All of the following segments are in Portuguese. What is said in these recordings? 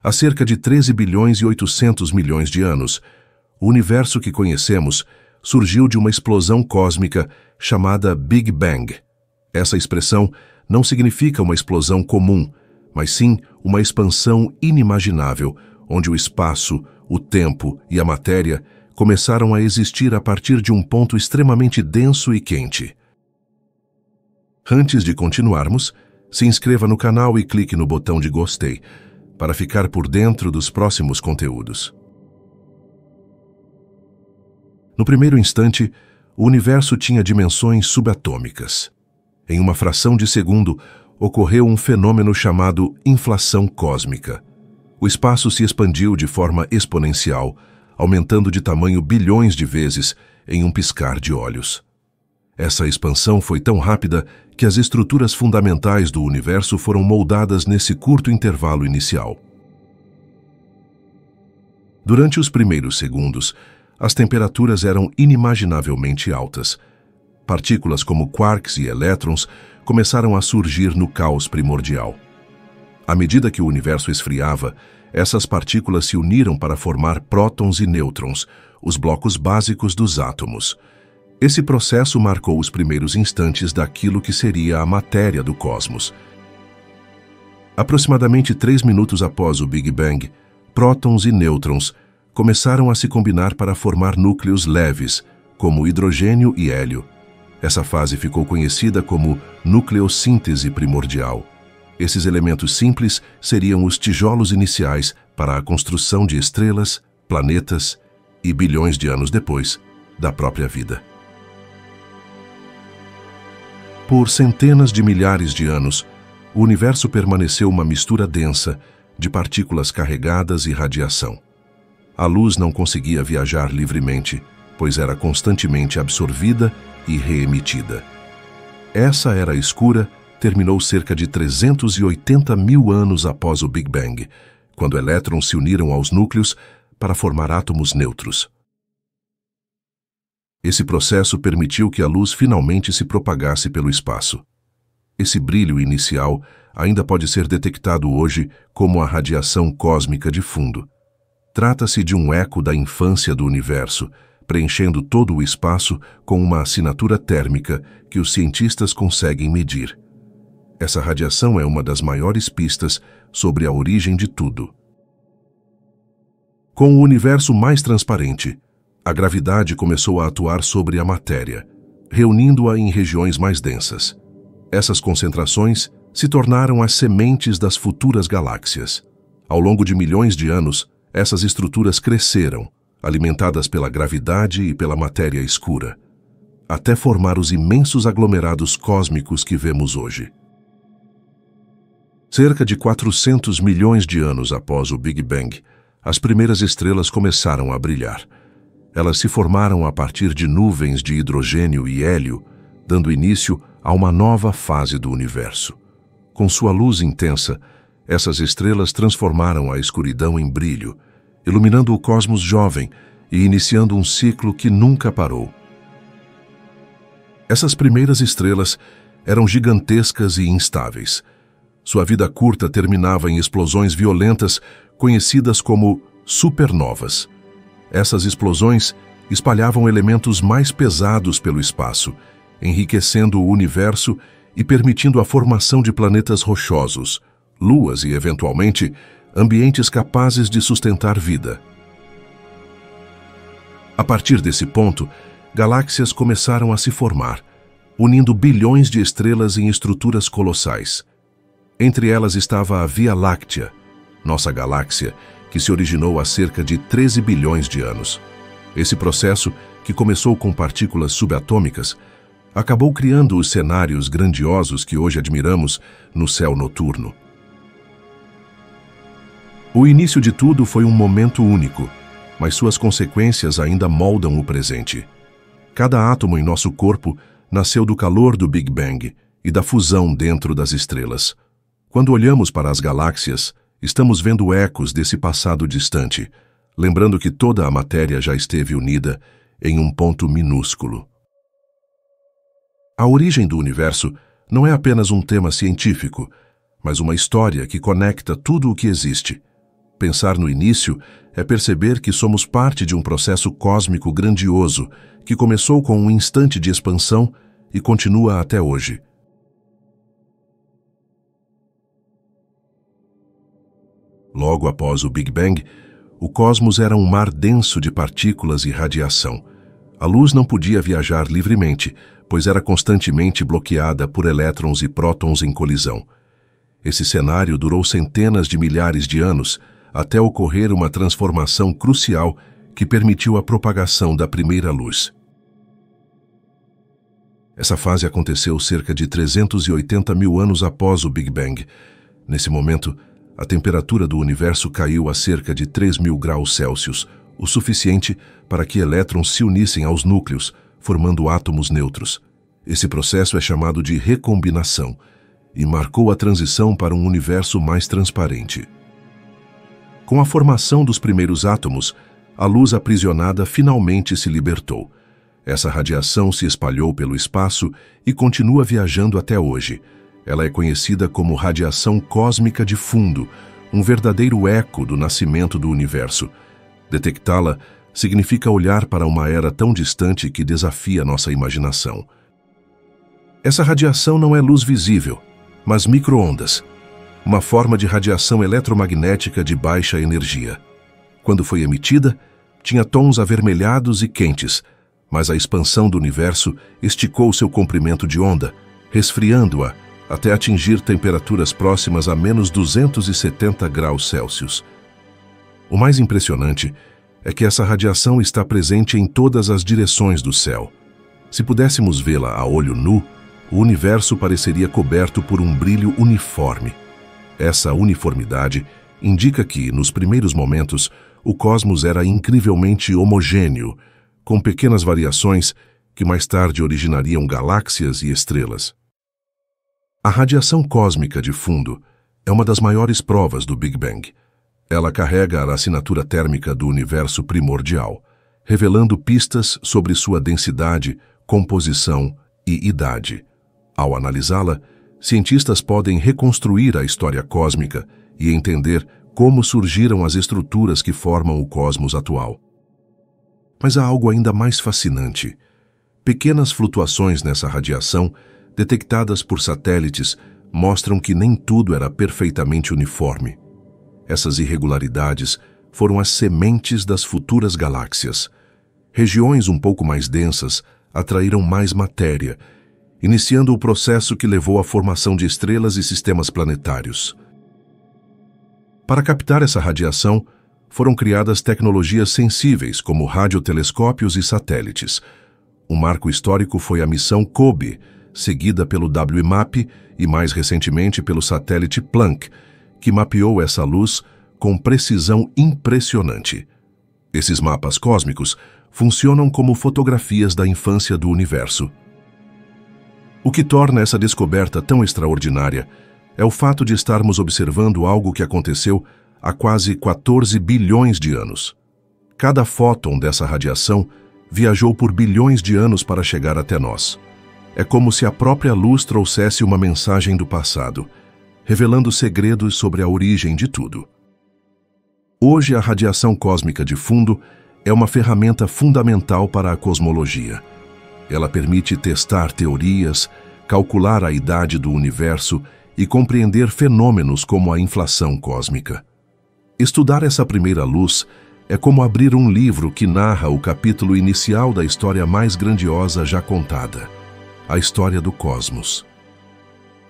Há cerca de 13 bilhões e 800 milhões de anos, o universo que conhecemos surgiu de uma explosão cósmica chamada Big Bang. Essa expressão não significa uma explosão comum, mas sim uma expansão inimaginável, onde o espaço, o tempo e a matéria começaram a existir a partir de um ponto extremamente denso e quente. Antes de continuarmos, se inscreva no canal e clique no botão de gostei, para ficar por dentro dos próximos conteúdos. No primeiro instante, o universo tinha dimensões subatômicas. Em uma fração de segundo, ocorreu um fenômeno chamado inflação cósmica. O espaço se expandiu de forma exponencial, aumentando de tamanho bilhões de vezes em um piscar de olhos. Essa expansão foi tão rápida que as estruturas fundamentais do universo foram moldadas nesse curto intervalo inicial. Durante os primeiros segundos, as temperaturas eram inimaginavelmente altas. Partículas como quarks e elétrons começaram a surgir no caos primordial. À medida que o universo esfriava, essas partículas se uniram para formar prótons e nêutrons, os blocos básicos dos átomos. Esse processo marcou os primeiros instantes daquilo que seria a matéria do cosmos. Aproximadamente 3 minutos após o Big Bang, prótons e nêutrons começaram a se combinar para formar núcleos leves, como hidrogênio e hélio. Essa fase ficou conhecida como nucleossíntese primordial. Esses elementos simples seriam os tijolos iniciais para a construção de estrelas, planetas e, bilhões de anos depois, da própria vida. Por centenas de milhares de anos, o universo permaneceu uma mistura densa de partículas carregadas e radiação. A luz não conseguia viajar livremente, pois era constantemente absorvida e reemitida. Essa era escura terminou cerca de 380 mil anos após o Big Bang, quando elétrons se uniram aos núcleos para formar átomos neutros. Esse processo permitiu que a luz finalmente se propagasse pelo espaço. Esse brilho inicial ainda pode ser detectado hoje como a radiação cósmica de fundo. Trata-se de um eco da infância do universo, preenchendo todo o espaço com uma assinatura térmica que os cientistas conseguem medir. Essa radiação é uma das maiores pistas sobre a origem de tudo. Com o universo mais transparente, a gravidade começou a atuar sobre a matéria, reunindo-a em regiões mais densas. Essas concentrações se tornaram as sementes das futuras galáxias. Ao longo de milhões de anos, essas estruturas cresceram, alimentadas pela gravidade e pela matéria escura, até formar os imensos aglomerados cósmicos que vemos hoje. Cerca de 400 milhões de anos após o Big Bang, as primeiras estrelas começaram a brilhar. Elas se formaram a partir de nuvens de hidrogênio e hélio, dando início a uma nova fase do universo. Com sua luz intensa, essas estrelas transformaram a escuridão em brilho, iluminando o cosmos jovem e iniciando um ciclo que nunca parou. Essas primeiras estrelas eram gigantescas e instáveis. Sua vida curta terminava em explosões violentas conhecidas como supernovas. Essas explosões espalhavam elementos mais pesados pelo espaço, enriquecendo o universo e permitindo a formação de planetas rochosos, luas e, eventualmente, ambientes capazes de sustentar vida. A partir desse ponto, galáxias começaram a se formar, unindo bilhões de estrelas em estruturas colossais. Entre elas estava a Via Láctea, nossa galáxia, que se originou há cerca de 13 bilhões de anos. Esse processo, que começou com partículas subatômicas, acabou criando os cenários grandiosos que hoje admiramos no céu noturno. O início de tudo foi um momento único, mas suas consequências ainda moldam o presente. Cada átomo em nosso corpo nasceu do calor do Big Bang e da fusão dentro das estrelas. Quando olhamos para as galáxias, estamos vendo ecos desse passado distante, lembrando que toda a matéria já esteve unida em um ponto minúsculo. A origem do universo não é apenas um tema científico, mas uma história que conecta tudo o que existe. Pensar no início é perceber que somos parte de um processo cósmico grandioso que começou com um instante de expansão e continua até hoje. Logo após o Big Bang, o cosmos era um mar denso de partículas e radiação. A luz não podia viajar livremente, pois era constantemente bloqueada por elétrons e prótons em colisão. Esse cenário durou centenas de milhares de anos, até ocorrer uma transformação crucial que permitiu a propagação da primeira luz. Essa fase aconteceu cerca de 380 mil anos após o Big Bang. Nesse momento, a temperatura do universo caiu a cerca de 3.000 graus Celsius, o suficiente para que elétrons se unissem aos núcleos, formando átomos neutros. Esse processo é chamado de recombinação e marcou a transição para um universo mais transparente. Com a formação dos primeiros átomos, a luz aprisionada finalmente se libertou. Essa radiação se espalhou pelo espaço e continua viajando até hoje. Ela é conhecida como radiação cósmica de fundo, um verdadeiro eco do nascimento do universo. Detectá-la significa olhar para uma era tão distante que desafia nossa imaginação. Essa radiação não é luz visível, mas micro-ondas, uma forma de radiação eletromagnética de baixa energia. Quando foi emitida, tinha tons avermelhados e quentes, mas a expansão do universo esticou seu comprimento de onda, resfriando-a até atingir temperaturas próximas a menos 270 graus Celsius. O mais impressionante é que essa radiação está presente em todas as direções do céu. Se pudéssemos vê-la a olho nu, o universo pareceria coberto por um brilho uniforme. Essa uniformidade indica que, nos primeiros momentos, o cosmos era incrivelmente homogêneo, com pequenas variações que mais tarde originariam galáxias e estrelas. A radiação cósmica de fundo é uma das maiores provas do Big Bang. Ela carrega a assinatura térmica do universo primordial, revelando pistas sobre sua densidade, composição e idade. Ao analisá-la, cientistas podem reconstruir a história cósmica e entender como surgiram as estruturas que formam o cosmos atual. Mas há algo ainda mais fascinante. Pequenas flutuações nessa radiação, detectadas por satélites, mostram que nem tudo era perfeitamente uniforme. Essas irregularidades foram as sementes das futuras galáxias. Regiões um pouco mais densas atraíram mais matéria, iniciando o processo que levou à formação de estrelas e sistemas planetários. Para captar essa radiação, foram criadas tecnologias sensíveis como radiotelescópios e satélites. Um marco histórico foi a missão COBE, seguida pelo WMAP e mais recentemente pelo satélite Planck, que mapeou essa luz com precisão impressionante. Esses mapas cósmicos funcionam como fotografias da infância do universo. O que torna essa descoberta tão extraordinária é o fato de estarmos observando algo que aconteceu há quase 14 bilhões de anos. Cada fóton dessa radiação viajou por bilhões de anos para chegar até nós. É como se a própria luz trouxesse uma mensagem do passado, revelando segredos sobre a origem de tudo. Hoje, a radiação cósmica de fundo é uma ferramenta fundamental para a cosmologia. Ela permite testar teorias, calcular a idade do universo e compreender fenômenos como a inflação cósmica. Estudar essa primeira luz é como abrir um livro que narra o capítulo inicial da história mais grandiosa já contada, a história do cosmos.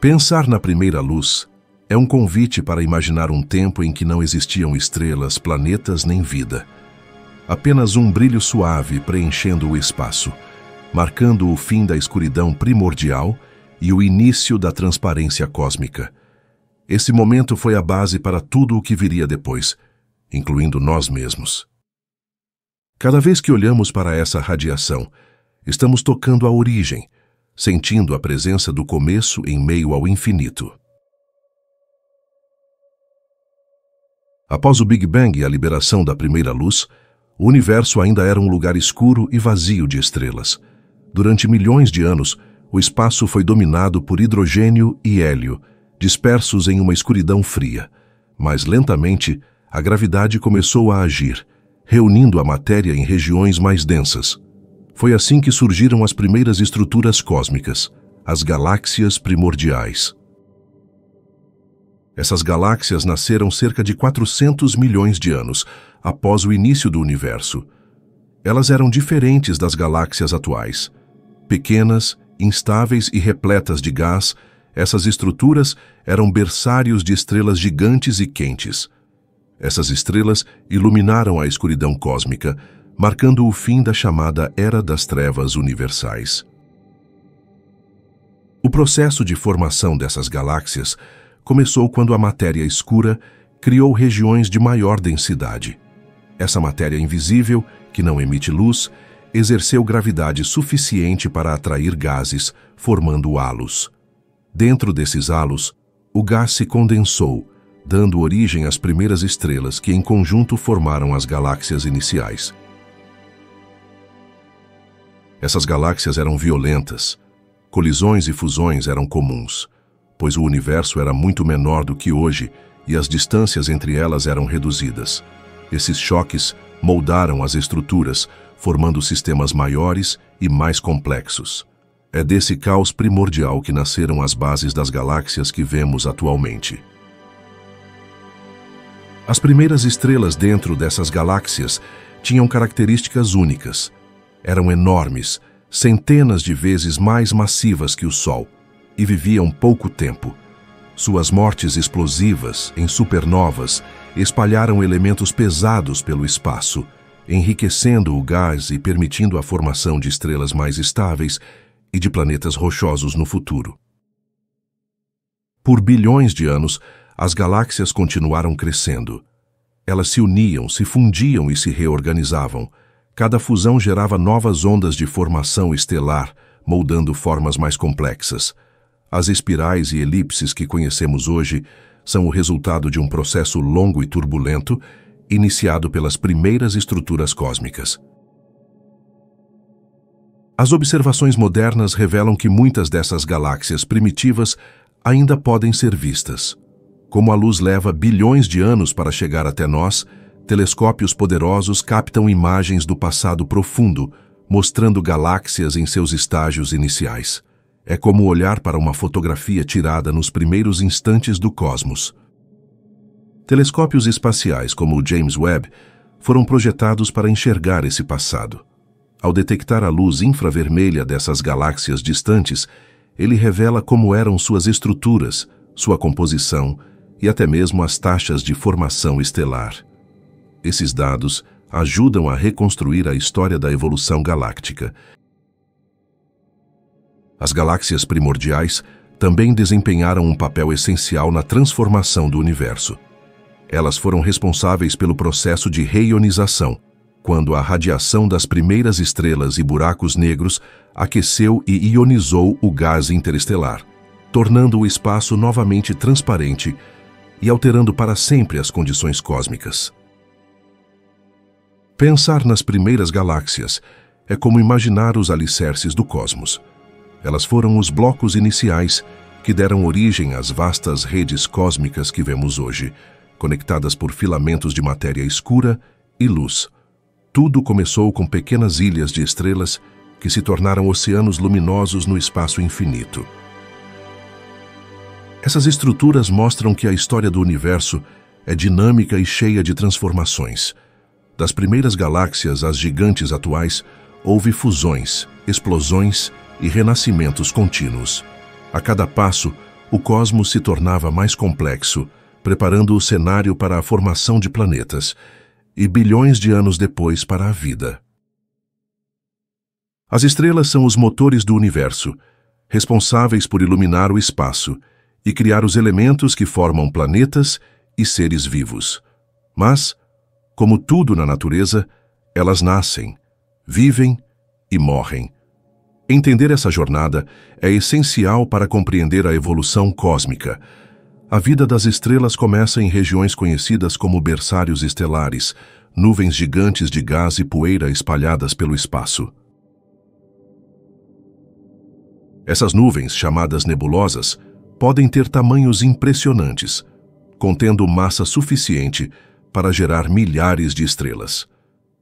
Pensar na primeira luz é um convite para imaginar um tempo em que não existiam estrelas, planetas nem vida. Apenas um brilho suave preenchendo o espaço, marcando o fim da escuridão primordial e o início da transparência cósmica. Esse momento foi a base para tudo o que viria depois, incluindo nós mesmos. Cada vez que olhamos para essa radiação, estamos tocando a origem, sentindo a presença do começo em meio ao infinito. Após o Big Bang e a liberação da primeira luz, o universo ainda era um lugar escuro e vazio de estrelas. Durante milhões de anos, o espaço foi dominado por hidrogênio e hélio, dispersos em uma escuridão fria. Mas lentamente, a gravidade começou a agir, reunindo a matéria em regiões mais densas. Foi assim que surgiram as primeiras estruturas cósmicas, as galáxias primordiais. Essas galáxias nasceram cerca de 400 milhões de anos após o início do universo. Elas eram diferentes das galáxias atuais. Pequenas, instáveis e repletas de gás, essas estruturas eram berçários de estrelas gigantes e quentes. Essas estrelas iluminaram a escuridão cósmica, marcando o fim da chamada Era das Trevas Universais. O processo de formação dessas galáxias começou quando a matéria escura criou regiões de maior densidade. Essa matéria invisível, que não emite luz, exerceu gravidade suficiente para atrair gases, formando halos. Dentro desses halos, o gás se condensou, dando origem às primeiras estrelas que em conjunto formaram as galáxias iniciais. Essas galáxias eram violentas. Colisões e fusões eram comuns, pois o universo era muito menor do que hoje e as distâncias entre elas eram reduzidas. Esses choques moldaram as estruturas, formando sistemas maiores e mais complexos. É desse caos primordial que nasceram as bases das galáxias que vemos atualmente. As primeiras estrelas dentro dessas galáxias tinham características únicas. Eram enormes, centenas de vezes mais massivas que o Sol, e viviam pouco tempo. Suas mortes explosivas, em supernovas, espalharam elementos pesados pelo espaço, enriquecendo o gás e permitindo a formação de estrelas mais estáveis e de planetas rochosos no futuro. Por bilhões de anos, as galáxias continuaram crescendo. Elas se uniam, se fundiam e se reorganizavam. Cada fusão gerava novas ondas de formação estelar, moldando formas mais complexas. As espirais e elipses que conhecemos hoje são o resultado de um processo longo e turbulento, iniciado pelas primeiras estruturas cósmicas. As observações modernas revelam que muitas dessas galáxias primitivas ainda podem ser vistas. Como a luz leva bilhões de anos para chegar até nós, telescópios poderosos captam imagens do passado profundo, mostrando galáxias em seus estágios iniciais. É como olhar para uma fotografia tirada nos primeiros instantes do cosmos. Telescópios espaciais como o James Webb foram projetados para enxergar esse passado. Ao detectar a luz infravermelha dessas galáxias distantes, ele revela como eram suas estruturas, sua composição e até mesmo as taxas de formação estelar. Esses dados ajudam a reconstruir a história da evolução galáctica. As galáxias primordiais também desempenharam um papel essencial na transformação do universo. Elas foram responsáveis pelo processo de reionização, quando a radiação das primeiras estrelas e buracos negros aqueceu e ionizou o gás interestelar, tornando o espaço novamente transparente e alterando para sempre as condições cósmicas. Pensar nas primeiras galáxias é como imaginar os alicerces do cosmos. Elas foram os blocos iniciais que deram origem às vastas redes cósmicas que vemos hoje, conectadas por filamentos de matéria escura e luz. Tudo começou com pequenas ilhas de estrelas que se tornaram oceanos luminosos no espaço infinito. Essas estruturas mostram que a história do universo é dinâmica e cheia de transformações. Das primeiras galáxias às gigantes atuais, houve fusões, explosões e renascimentos contínuos. A cada passo, o cosmos se tornava mais complexo, preparando o cenário para a formação de planetas, e bilhões de anos depois para a vida. As estrelas são os motores do universo, responsáveis por iluminar o espaço e criar os elementos que formam planetas e seres vivos. Mas, como tudo na natureza, elas nascem, vivem e morrem. Entender essa jornada é essencial para compreender a evolução cósmica. A vida das estrelas começa em regiões conhecidas como berçários estelares, nuvens gigantes de gás e poeira espalhadas pelo espaço. Essas nuvens, chamadas nebulosas, podem ter tamanhos impressionantes, contendo massa suficiente para gerar milhares de estrelas.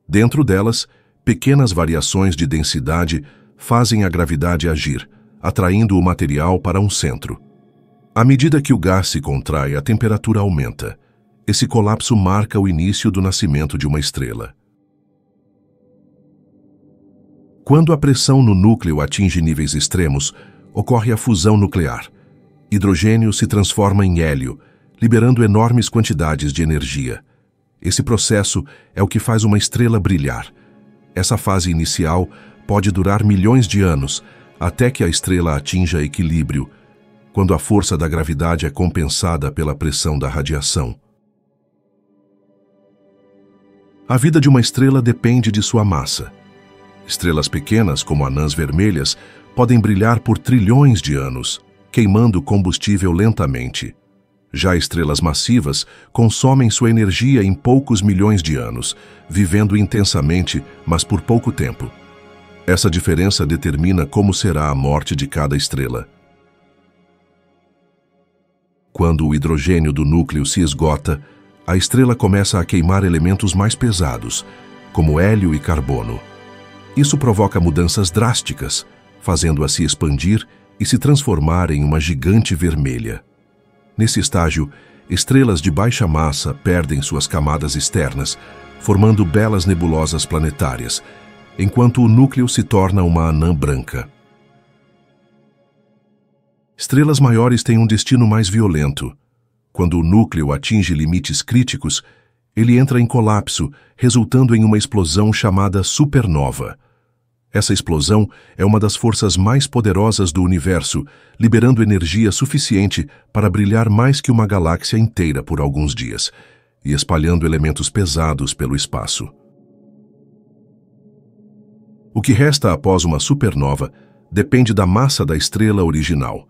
Dentro delas, pequenas variações de densidade fazem a gravidade agir, atraindo o material para um centro. À medida que o gás se contrai, a temperatura aumenta. Esse colapso marca o início do nascimento de uma estrela. Quando a pressão no núcleo atinge níveis extremos, ocorre a fusão nuclear. Hidrogênio se transforma em hélio, liberando enormes quantidades de energia. Esse processo é o que faz uma estrela brilhar. Essa fase inicial pode durar milhões de anos, até que a estrela atinja equilíbrio, quando a força da gravidade é compensada pela pressão da radiação. A vida de uma estrela depende de sua massa. Estrelas pequenas, como anãs vermelhas, podem brilhar por trilhões de anos, queimando combustível lentamente. Já estrelas massivas consomem sua energia em poucos milhões de anos, vivendo intensamente, mas por pouco tempo. Essa diferença determina como será a morte de cada estrela. Quando o hidrogênio do núcleo se esgota, a estrela começa a queimar elementos mais pesados, como hélio e carbono. Isso provoca mudanças drásticas, fazendo-a se expandir e se transformar em uma gigante vermelha. Nesse estágio, estrelas de baixa massa perdem suas camadas externas, formando belas nebulosas planetárias, enquanto o núcleo se torna uma anã branca. Estrelas maiores têm um destino mais violento. Quando o núcleo atinge limites críticos, ele entra em colapso, resultando em uma explosão chamada supernova. Essa explosão é uma das forças mais poderosas do universo, liberando energia suficiente para brilhar mais que uma galáxia inteira por alguns dias, e espalhando elementos pesados pelo espaço. O que resta após uma supernova depende da massa da estrela original.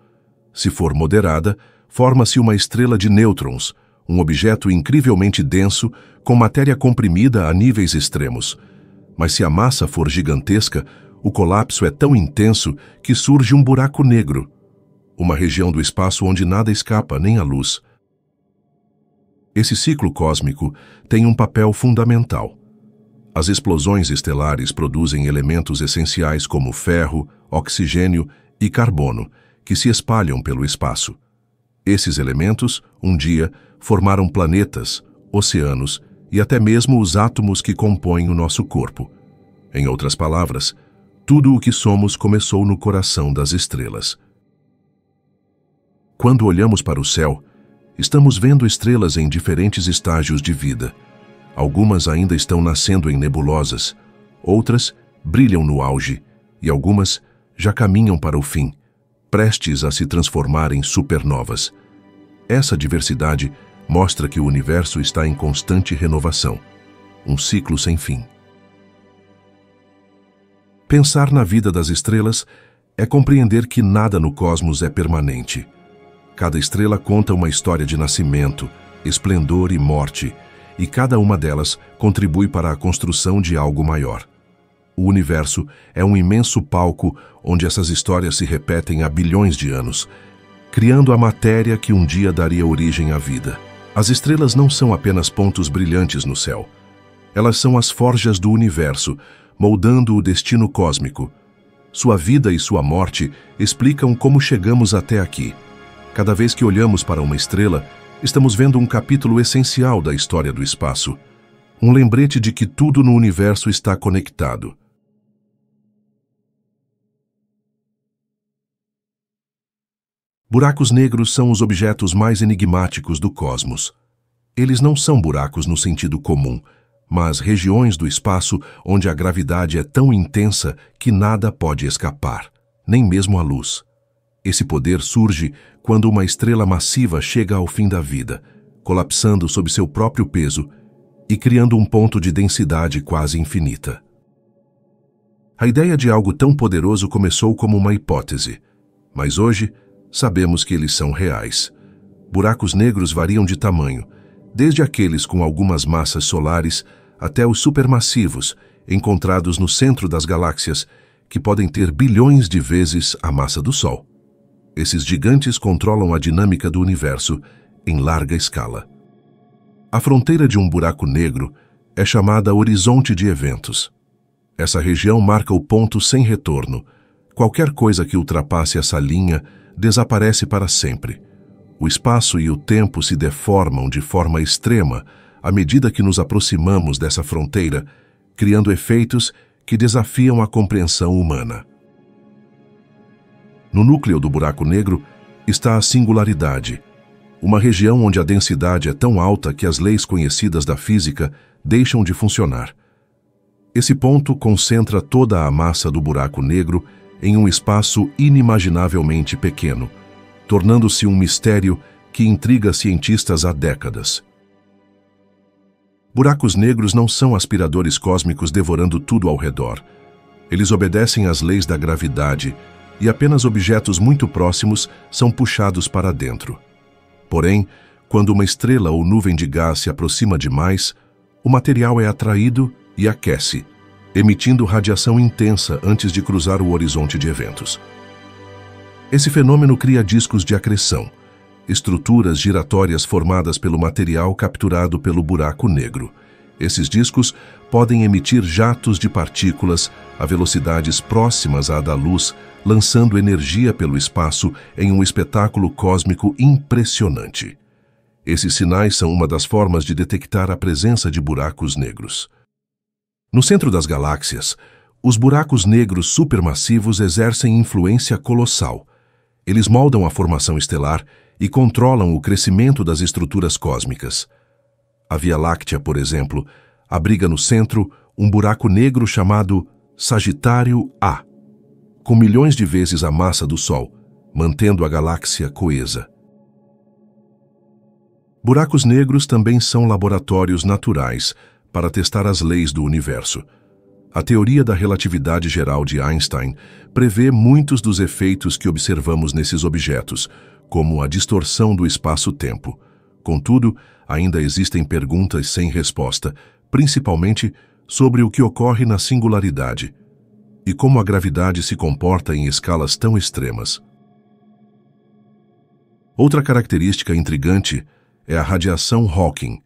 Se for moderada, forma-se uma estrela de nêutrons, um objeto incrivelmente denso com matéria comprimida a níveis extremos. Mas se a massa for gigantesca, o colapso é tão intenso que surge um buraco negro, uma região do espaço onde nada escapa, nem a luz. Esse ciclo cósmico tem um papel fundamental. As explosões estelares produzem elementos essenciais como ferro, oxigênio e carbono, que se espalham pelo espaço. Esses elementos, um dia, formaram planetas, oceanos e até mesmo os átomos que compõem o nosso corpo. Em outras palavras, tudo o que somos começou no coração das estrelas. Quando olhamos para o céu, estamos vendo estrelas em diferentes estágios de vida. Algumas ainda estão nascendo em nebulosas, outras brilham no auge e algumas já caminham para o fim, prestes a se transformar em supernovas. Essa diversidade mostra que o universo está em constante renovação, um ciclo sem fim. Pensar na vida das estrelas é compreender que nada no cosmos é permanente. Cada estrela conta uma história de nascimento, esplendor e morte, e cada uma delas contribui para a construção de algo maior. O universo é um imenso palco onde essas histórias se repetem há bilhões de anos, criando a matéria que um dia daria origem à vida. As estrelas não são apenas pontos brilhantes no céu. Elas são as forjas do universo, moldando o destino cósmico. Sua vida e sua morte explicam como chegamos até aqui. Cada vez que olhamos para uma estrela, estamos vendo um capítulo essencial da história do espaço. Um lembrete de que tudo no universo está conectado. Buracos negros são os objetos mais enigmáticos do cosmos. Eles não são buracos no sentido comum, mas regiões do espaço onde a gravidade é tão intensa que nada pode escapar, nem mesmo a luz. Esse poder surge quando uma estrela massiva chega ao fim da vida, colapsando sob seu próprio peso e criando um ponto de densidade quase infinita. A ideia de algo tão poderoso começou como uma hipótese, mas hoje sabemos que eles são reais. Buracos negros variam de tamanho, desde aqueles com algumas massas solares até os supermassivos, encontrados no centro das galáxias, que podem ter bilhões de vezes a massa do Sol. Esses gigantes controlam a dinâmica do universo em larga escala. A fronteira de um buraco negro é chamada horizonte de eventos. Essa região marca o ponto sem retorno. Qualquer coisa que ultrapasse essa linha desaparece para sempre. O espaço e o tempo se deformam de forma extrema à medida que nos aproximamos dessa fronteira, criando efeitos que desafiam a compreensão humana. No núcleo do buraco negro está a singularidade, uma região onde a densidade é tão alta que as leis conhecidas da física deixam de funcionar. Esse ponto concentra toda a massa do buraco negro em um espaço inimaginavelmente pequeno, tornando-se um mistério que intriga cientistas há décadas. Buracos negros não são aspiradores cósmicos devorando tudo ao redor. Eles obedecem às leis da gravidade e apenas objetos muito próximos são puxados para dentro. Porém, quando uma estrela ou nuvem de gás se aproxima demais, o material é atraído e aquece, emitindo radiação intensa antes de cruzar o horizonte de eventos. Esse fenômeno cria discos de acreção, estruturas giratórias formadas pelo material capturado pelo buraco negro. Esses discos podem emitir jatos de partículas a velocidades próximas à da luz, lançando energia pelo espaço em um espetáculo cósmico impressionante. Esses sinais são uma das formas de detectar a presença de buracos negros. No centro das galáxias, os buracos negros supermassivos exercem influência colossal. Eles moldam a formação estelar e controlam o crescimento das estruturas cósmicas. A Via Láctea, por exemplo, abriga no centro um buraco negro chamado Sagitário A, com milhões de vezes a massa do Sol, mantendo a galáxia coesa. Buracos negros também são laboratórios naturais para testar as leis do universo. A teoria da relatividade geral de Einstein prevê muitos dos efeitos que observamos nesses objetos, como a distorção do espaço-tempo. Contudo, ainda existem perguntas sem resposta, principalmente sobre o que ocorre na singularidade e como a gravidade se comporta em escalas tão extremas. Outra característica intrigante é a radiação Hawking.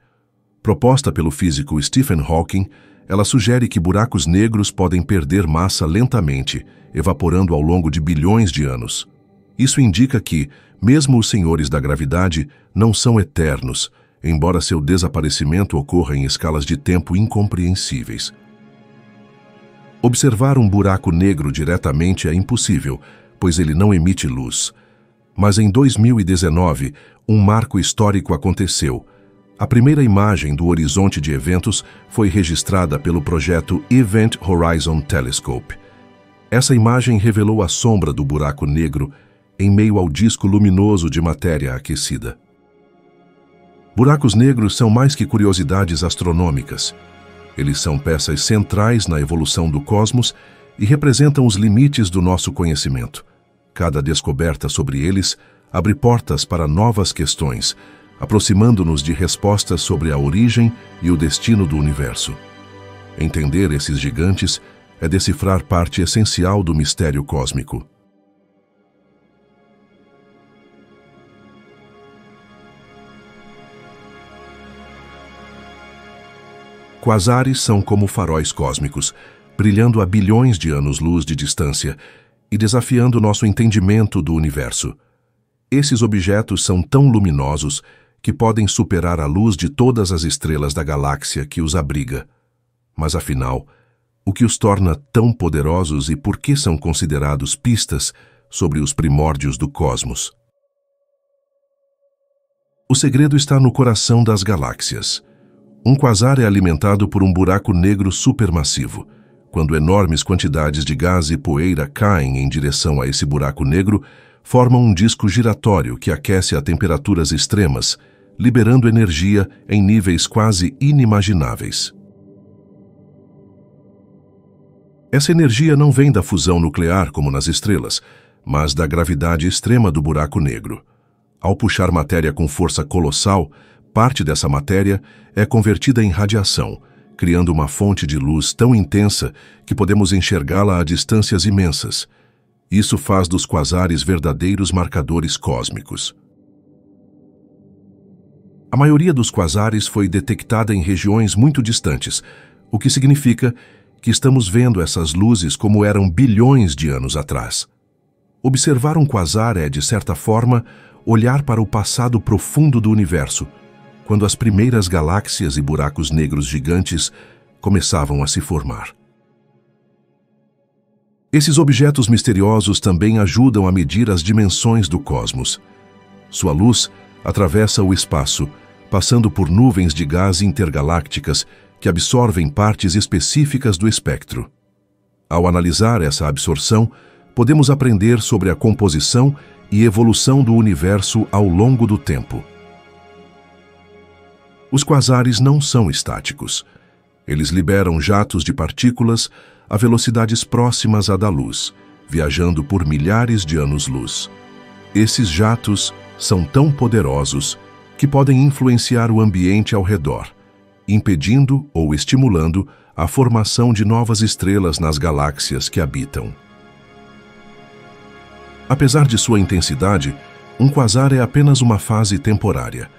Proposta pelo físico Stephen Hawking, ela sugere que buracos negros podem perder massa lentamente, evaporando ao longo de bilhões de anos. Isso indica que, mesmo os senhores da gravidade não são eternos, embora seu desaparecimento ocorra em escalas de tempo incompreensíveis. Observar um buraco negro diretamente é impossível, pois ele não emite luz. Mas em 2019, um marco histórico aconteceu. A primeira imagem do horizonte de eventos foi registrada pelo projeto Event Horizon Telescope. Essa imagem revelou a sombra do buraco negro em meio ao disco luminoso de matéria aquecida. Buracos negros são mais que curiosidades astronômicas. Eles são peças centrais na evolução do cosmos e representam os limites do nosso conhecimento. Cada descoberta sobre eles abre portas para novas questões, aproximando-nos de respostas sobre a origem e o destino do universo. Entender esses gigantes é decifrar parte essencial do mistério cósmico. Quasares são como faróis cósmicos, brilhando a bilhões de anos-luz de distância e desafiando nosso entendimento do universo. Esses objetos são tão luminosos que podem superar a luz de todas as estrelas da galáxia que os abriga. Mas afinal, o que os torna tão poderosos e por que são considerados pistas sobre os primórdios do cosmos? O segredo está no coração das galáxias. Um quasar é alimentado por um buraco negro supermassivo. Quando enormes quantidades de gás e poeira caem em direção a esse buraco negro, formam um disco giratório que aquece a temperaturas extremas, liberando energia em níveis quase inimagináveis. Essa energia não vem da fusão nuclear como nas estrelas, mas da gravidade extrema do buraco negro. Ao puxar matéria com força colossal, parte dessa matéria é convertida em radiação, criando uma fonte de luz tão intensa que podemos enxergá-la a distâncias imensas. Isso faz dos quasares verdadeiros marcadores cósmicos. A maioria dos quasares foi detectada em regiões muito distantes, o que significa que estamos vendo essas luzes como eram bilhões de anos atrás. Observar um quasar é, de certa forma, olhar para o passado profundo do universo, quando as primeiras galáxias e buracos negros gigantes começavam a se formar. Esses objetos misteriosos também ajudam a medir as dimensões do cosmos. Sua luz atravessa o espaço, passando por nuvens de gás intergalácticas que absorvem partes específicas do espectro. Ao analisar essa absorção, podemos aprender sobre a composição e evolução do universo ao longo do tempo. Os quasares não são estáticos. Eles liberam jatos de partículas a velocidades próximas à da luz, viajando por milhares de anos-luz. Esses jatos são tão poderosos que podem influenciar o ambiente ao redor, impedindo ou estimulando a formação de novas estrelas nas galáxias que habitam. Apesar de sua intensidade, um quasar é apenas uma fase temporária.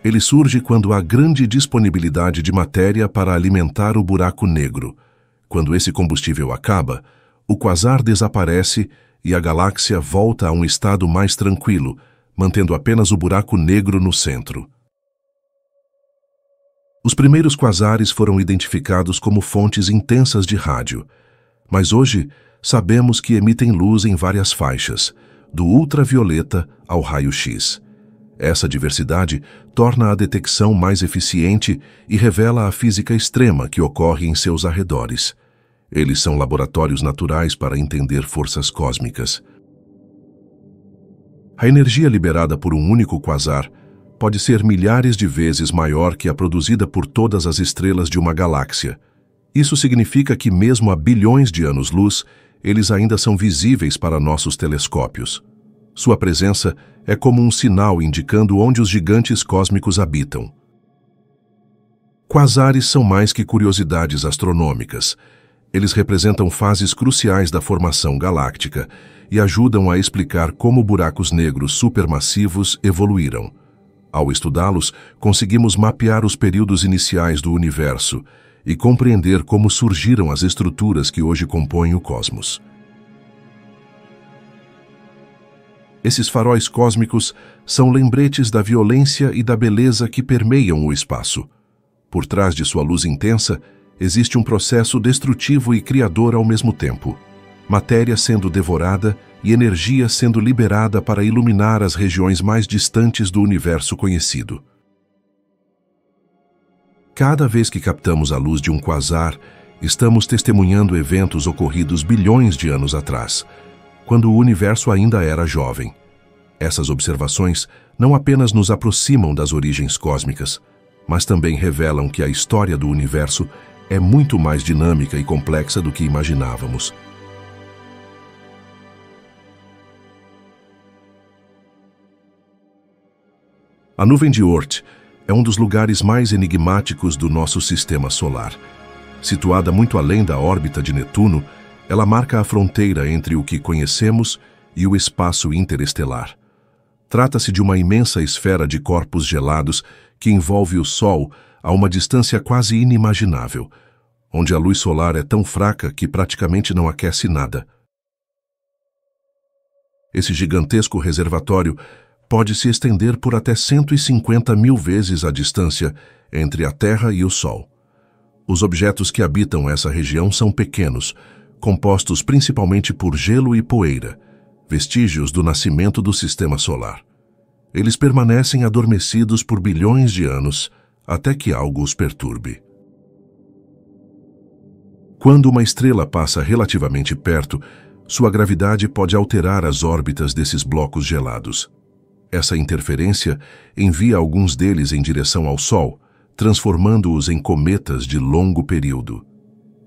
Ele surge quando há grande disponibilidade de matéria para alimentar o buraco negro. Quando esse combustível acaba, o quasar desaparece e a galáxia volta a um estado mais tranquilo, mantendo apenas o buraco negro no centro. Os primeiros quasares foram identificados como fontes intensas de rádio, mas hoje sabemos que emitem luz em várias faixas, do ultravioleta ao raio-x. Essa diversidade torna a detecção mais eficiente e revela a física extrema que ocorre em seus arredores. Eles são laboratórios naturais para entender forças cósmicas. A energia liberada por um único quasar pode ser milhares de vezes maior que a produzida por todas as estrelas de uma galáxia. Isso significa que, mesmo a bilhões de anos-luz, eles ainda são visíveis para nossos telescópios. Sua presença é como um sinal indicando onde os gigantes cósmicos habitam. Quasares são mais que curiosidades astronômicas. Eles representam fases cruciais da formação galáctica e ajudam a explicar como buracos negros supermassivos evoluíram. Ao estudá-los, conseguimos mapear os períodos iniciais do universo e compreender como surgiram as estruturas que hoje compõem o cosmos. Esses faróis cósmicos são lembretes da violência e da beleza que permeiam o espaço. Por trás de sua luz intensa, existe um processo destrutivo e criador ao mesmo tempo. Matéria sendo devorada e energia sendo liberada para iluminar as regiões mais distantes do universo conhecido. Cada vez que captamos a luz de um quasar, estamos testemunhando eventos ocorridos bilhões de anos atrás, quando o universo ainda era jovem. Essas observações não apenas nos aproximam das origens cósmicas, mas também revelam que a história do universo é muito mais dinâmica e complexa do que imaginávamos. A nuvem de Oort é um dos lugares mais enigmáticos do nosso sistema solar. Situada muito além da órbita de Netuno, ela marca a fronteira entre o que conhecemos e o espaço interestelar. Trata-se de uma imensa esfera de corpos gelados que envolve o Sol a uma distância quase inimaginável, onde a luz solar é tão fraca que praticamente não aquece nada. Esse gigantesco reservatório pode se estender por até 150 mil vezes a distância entre a Terra e o Sol. Os objetos que habitam essa região são pequenos, compostos principalmente por gelo e poeira, vestígios do nascimento do sistema solar. Eles permanecem adormecidos por bilhões de anos, até que algo os perturbe. Quando uma estrela passa relativamente perto, sua gravidade pode alterar as órbitas desses blocos gelados. Essa interferência envia alguns deles em direção ao Sol, transformando-os em cometas de longo período.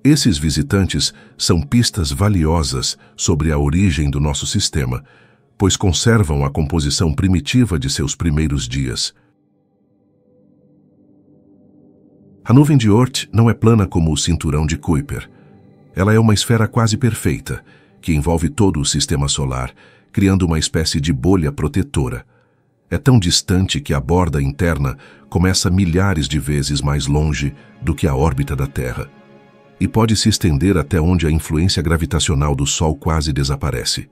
Esses visitantes são pistas valiosas sobre a origem do nosso sistema, pois conservam a composição primitiva de seus primeiros dias. A nuvem de Oort não é plana como o cinturão de Kuiper. Ela é uma esfera quase perfeita, que envolve todo o sistema solar, criando uma espécie de bolha protetora. É tão distante que a borda interna começa milhares de vezes mais longe do que a órbita da Terra e pode se estender até onde a influência gravitacional do Sol quase desaparece.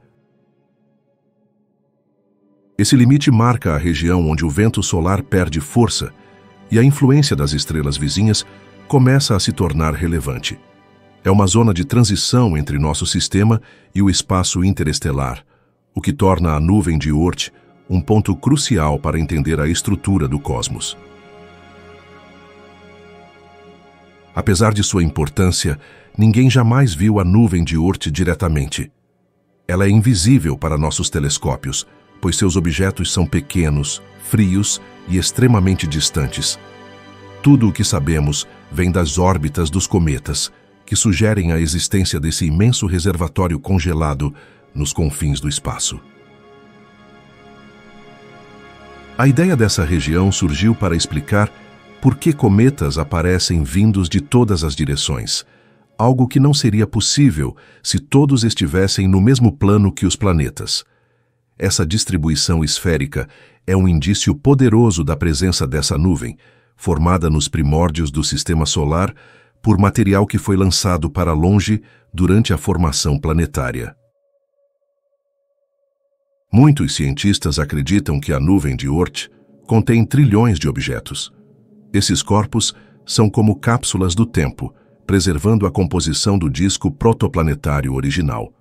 Esse limite marca a região onde o vento solar perde força e a influência das estrelas vizinhas começa a se tornar relevante. É uma zona de transição entre nosso sistema e o espaço interestelar, o que torna a nuvem de Oort um ponto crucial para entender a estrutura do cosmos. Apesar de sua importância, ninguém jamais viu a nuvem de Oort diretamente. Ela é invisível para nossos telescópios, pois seus objetos são pequenos, frios e extremamente distantes. Tudo o que sabemos vem das órbitas dos cometas, que sugerem a existência desse imenso reservatório congelado nos confins do espaço. A ideia dessa região surgiu para explicar por que cometas aparecem vindos de todas as direções, algo que não seria possível se todos estivessem no mesmo plano que os planetas. Essa distribuição esférica é um indício poderoso da presença dessa nuvem, formada nos primórdios do Sistema Solar por material que foi lançado para longe durante a formação planetária. Muitos cientistas acreditam que a nuvem de Oort contém trilhões de objetos. Esses corpos são como cápsulas do tempo, preservando a composição do disco protoplanetário original.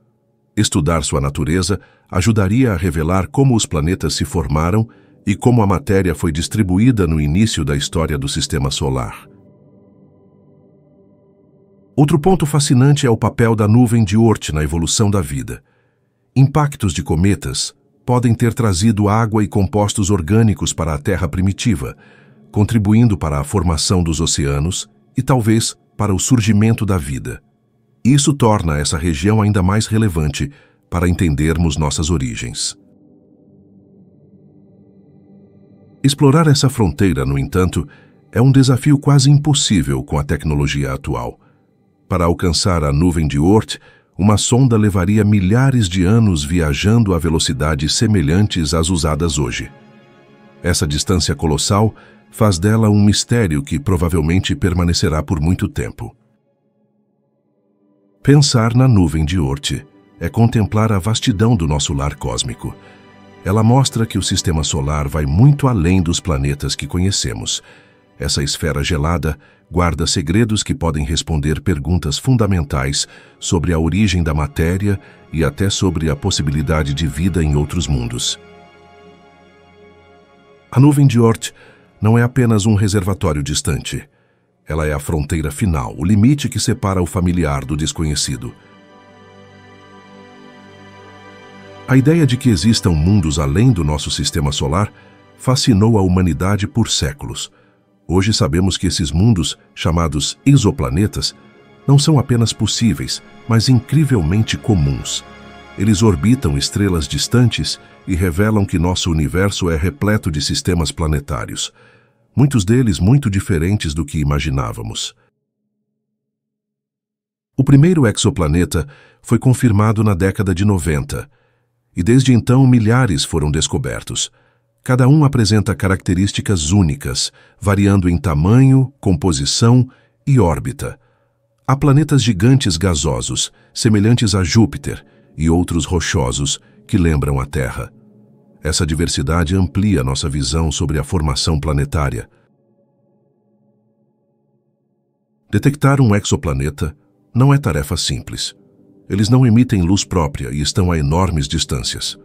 Estudar sua natureza ajudaria a revelar como os planetas se formaram e como a matéria foi distribuída no início da história do Sistema Solar. Outro ponto fascinante é o papel da nuvem de Oort na evolução da vida. Impactos de cometas podem ter trazido água e compostos orgânicos para a Terra primitiva, contribuindo para a formação dos oceanos e talvez para o surgimento da vida. Isso torna essa região ainda mais relevante para entendermos nossas origens. Explorar essa fronteira, no entanto, é um desafio quase impossível com a tecnologia atual. Para alcançar a nuvem de Oort, uma sonda levaria milhares de anos viajando a velocidades semelhantes às usadas hoje. Essa distância colossal faz dela um mistério que provavelmente permanecerá por muito tempo. Pensar na nuvem de Oort é contemplar a vastidão do nosso lar cósmico. Ela mostra que o Sistema Solar vai muito além dos planetas que conhecemos. Essa esfera gelada guarda segredos que podem responder perguntas fundamentais sobre a origem da matéria e até sobre a possibilidade de vida em outros mundos. A nuvem de Oort não é apenas um reservatório distante. Ela é a fronteira final, o limite que separa o familiar do desconhecido. A ideia de que existam mundos além do nosso sistema solar fascinou a humanidade por séculos. Hoje sabemos que esses mundos, chamados exoplanetas, não são apenas possíveis, mas incrivelmente comuns. Eles orbitam estrelas distantes e revelam que nosso universo é repleto de sistemas planetários, muitos deles muito diferentes do que imaginávamos. O primeiro exoplaneta foi confirmado na década de 90, e desde então milhares foram descobertos. Cada um apresenta características únicas, variando em tamanho, composição e órbita. Há planetas gigantes gasosos, semelhantes a Júpiter, e outros rochosos, que lembram a Terra. Essa diversidade amplia nossa visão sobre a formação planetária. Detectar um exoplaneta não é tarefa simples. Eles não emitem luz própria e estão a enormes distâncias.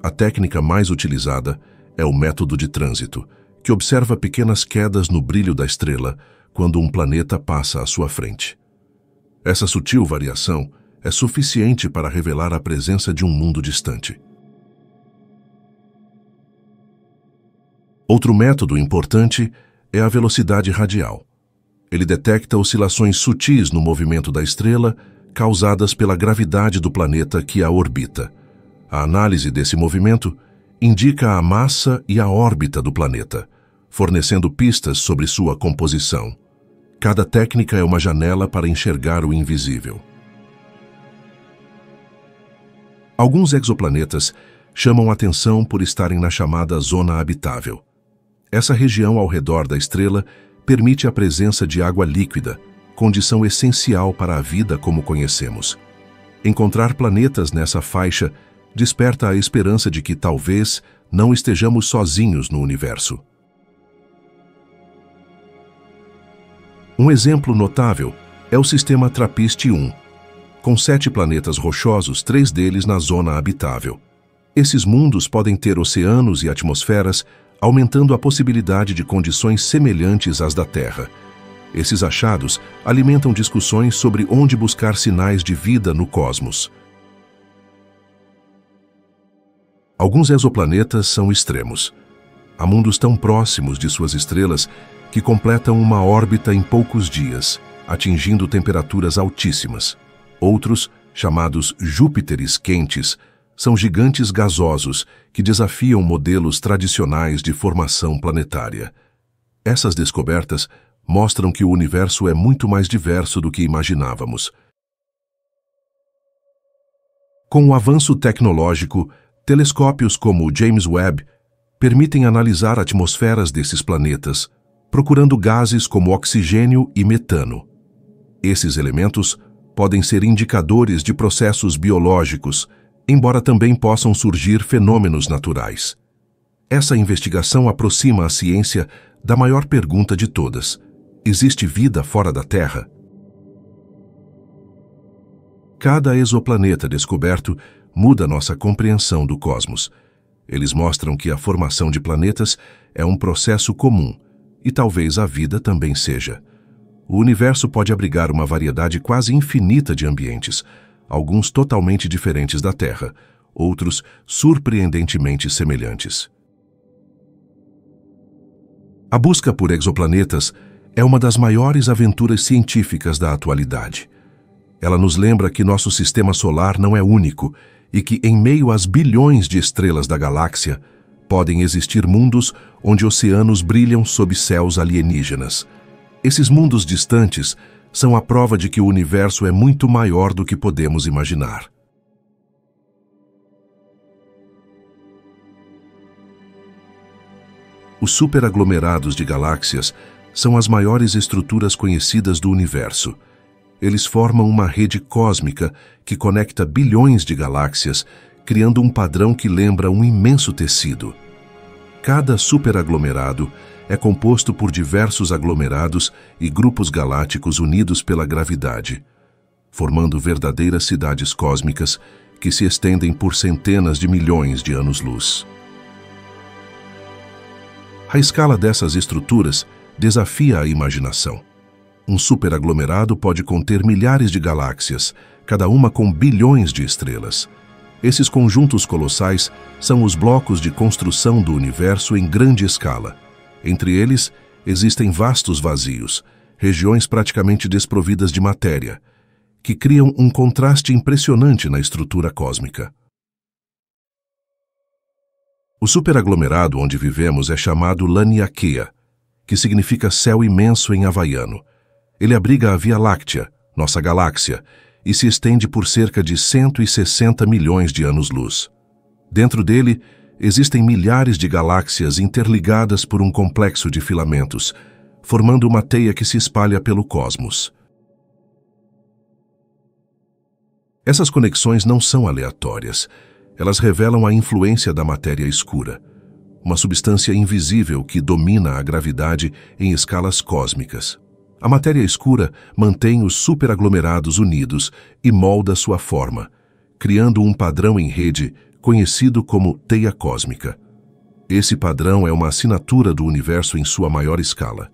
A técnica mais utilizada é o método de trânsito, que observa pequenas quedas no brilho da estrela quando um planeta passa à sua frente. Essa sutil variação é suficiente para revelar a presença de um mundo distante. Outro método importante é a velocidade radial. Ele detecta oscilações sutis no movimento da estrela causadas pela gravidade do planeta que a orbita. A análise desse movimento indica a massa e a órbita do planeta, fornecendo pistas sobre sua composição. Cada técnica é uma janela para enxergar o invisível. Alguns exoplanetas chamam atenção por estarem na chamada zona habitável. Essa região ao redor da estrela permite a presença de água líquida, condição essencial para a vida como conhecemos. Encontrar planetas nessa faixa desperta a esperança de que talvez não estejamos sozinhos no universo. Um exemplo notável é o sistema TRAPPIST-1, com 7 planetas rochosos, 3 deles na zona habitável. Esses mundos podem ter oceanos e atmosferas, aumentando a possibilidade de condições semelhantes às da Terra. Esses achados alimentam discussões sobre onde buscar sinais de vida no cosmos. Alguns exoplanetas são extremos. Há mundos tão próximos de suas estrelas que completam uma órbita em poucos dias, atingindo temperaturas altíssimas. Outros, chamados Júpiteres quentes, são gigantes gasosos que desafiam modelos tradicionais de formação planetária. Essas descobertas mostram que o universo é muito mais diverso do que imaginávamos. Com o avanço tecnológico, telescópios como o James Webb permitem analisar atmosferas desses planetas, procurando gases como oxigênio e metano. Esses elementos podem ser indicadores de processos biológicos, embora também possam surgir fenômenos naturais. Essa investigação aproxima a ciência da maior pergunta de todas: existe vida fora da Terra? Cada exoplaneta descoberto muda nossa compreensão do cosmos. Eles mostram que a formação de planetas é um processo comum, e talvez a vida também seja. O universo pode abrigar uma variedade quase infinita de ambientes, alguns totalmente diferentes da Terra, outros surpreendentemente semelhantes. A busca por exoplanetas é uma das maiores aventuras científicas da atualidade. Ela nos lembra que nosso sistema solar não é único e que, em meio às bilhões de estrelas da galáxia, podem existir mundos onde oceanos brilham sob céus alienígenas. Esses mundos distantes são a prova de que o universo é muito maior do que podemos imaginar. Os superaglomerados de galáxias são as maiores estruturas conhecidas do universo. Eles formam uma rede cósmica que conecta bilhões de galáxias, criando um padrão que lembra um imenso tecido. Cada superaglomerado é composto por diversos aglomerados e grupos galácticos unidos pela gravidade, formando verdadeiras cidades cósmicas que se estendem por centenas de milhões de anos-luz. A escala dessas estruturas desafia a imaginação. Um superaglomerado pode conter milhares de galáxias, cada uma com bilhões de estrelas. Esses conjuntos colossais são os blocos de construção do universo em grande escala. Entre eles, existem vastos vazios, regiões praticamente desprovidas de matéria, que criam um contraste impressionante na estrutura cósmica. O superaglomerado onde vivemos é chamado Laniakea, que significa céu imenso em havaiano. Ele abriga a Via Láctea, nossa galáxia, e se estende por cerca de 160 milhões de anos-luz. Dentro dele, existem milhares de galáxias interligadas por um complexo de filamentos, formando uma teia que se espalha pelo cosmos. Essas conexões não são aleatórias. Elas revelam a influência da matéria escura, uma substância invisível que domina a gravidade em escalas cósmicas. A matéria escura mantém os superaglomerados unidos e molda sua forma, criando um padrão em rede conhecido como teia cósmica. Esse padrão é uma assinatura do universo em sua maior escala.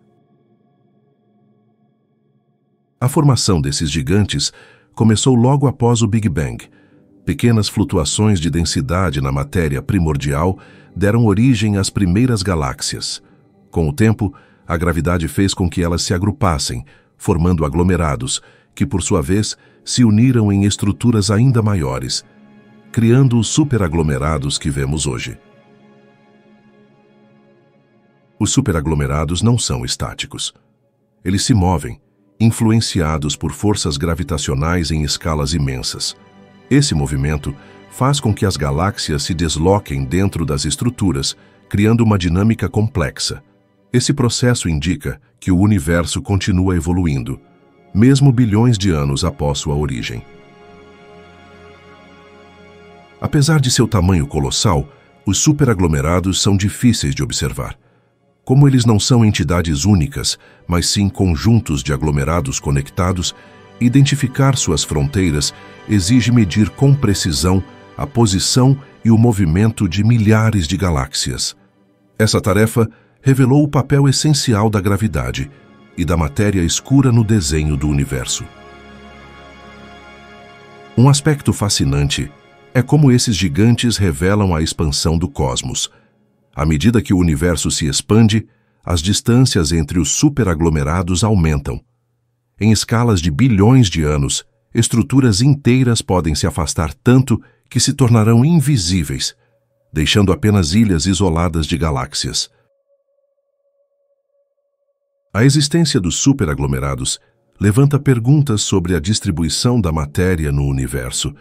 A formação desses gigantes começou logo após o Big Bang. Pequenas flutuações de densidade na matéria primordial deram origem às primeiras galáxias. Com o tempo, a gravidade fez com que elas se agrupassem, formando aglomerados, que por sua vez se uniram em estruturas ainda maiores, criando os superaglomerados que vemos hoje. Os superaglomerados não são estáticos. Eles se movem, influenciados por forças gravitacionais em escalas imensas. Esse movimento faz com que as galáxias se desloquem dentro das estruturas, criando uma dinâmica complexa. Esse processo indica que o universo continua evoluindo, mesmo bilhões de anos após sua origem. Apesar de seu tamanho colossal, os superaglomerados são difíceis de observar. Como eles não são entidades únicas, mas sim conjuntos de aglomerados conectados, identificar suas fronteiras exige medir com precisão a posição e o movimento de milhares de galáxias. Essa tarefa revelou o papel essencial da gravidade e da matéria escura no desenho do universo. Um aspecto fascinante é como esses gigantes revelam a expansão do cosmos. À medida que o universo se expande, as distâncias entre os superaglomerados aumentam. Em escalas de bilhões de anos, estruturas inteiras podem se afastar tanto que se tornarão invisíveis, deixando apenas ilhas isoladas de galáxias. A existência dos superaglomerados levanta perguntas sobre a distribuição da matéria no universo.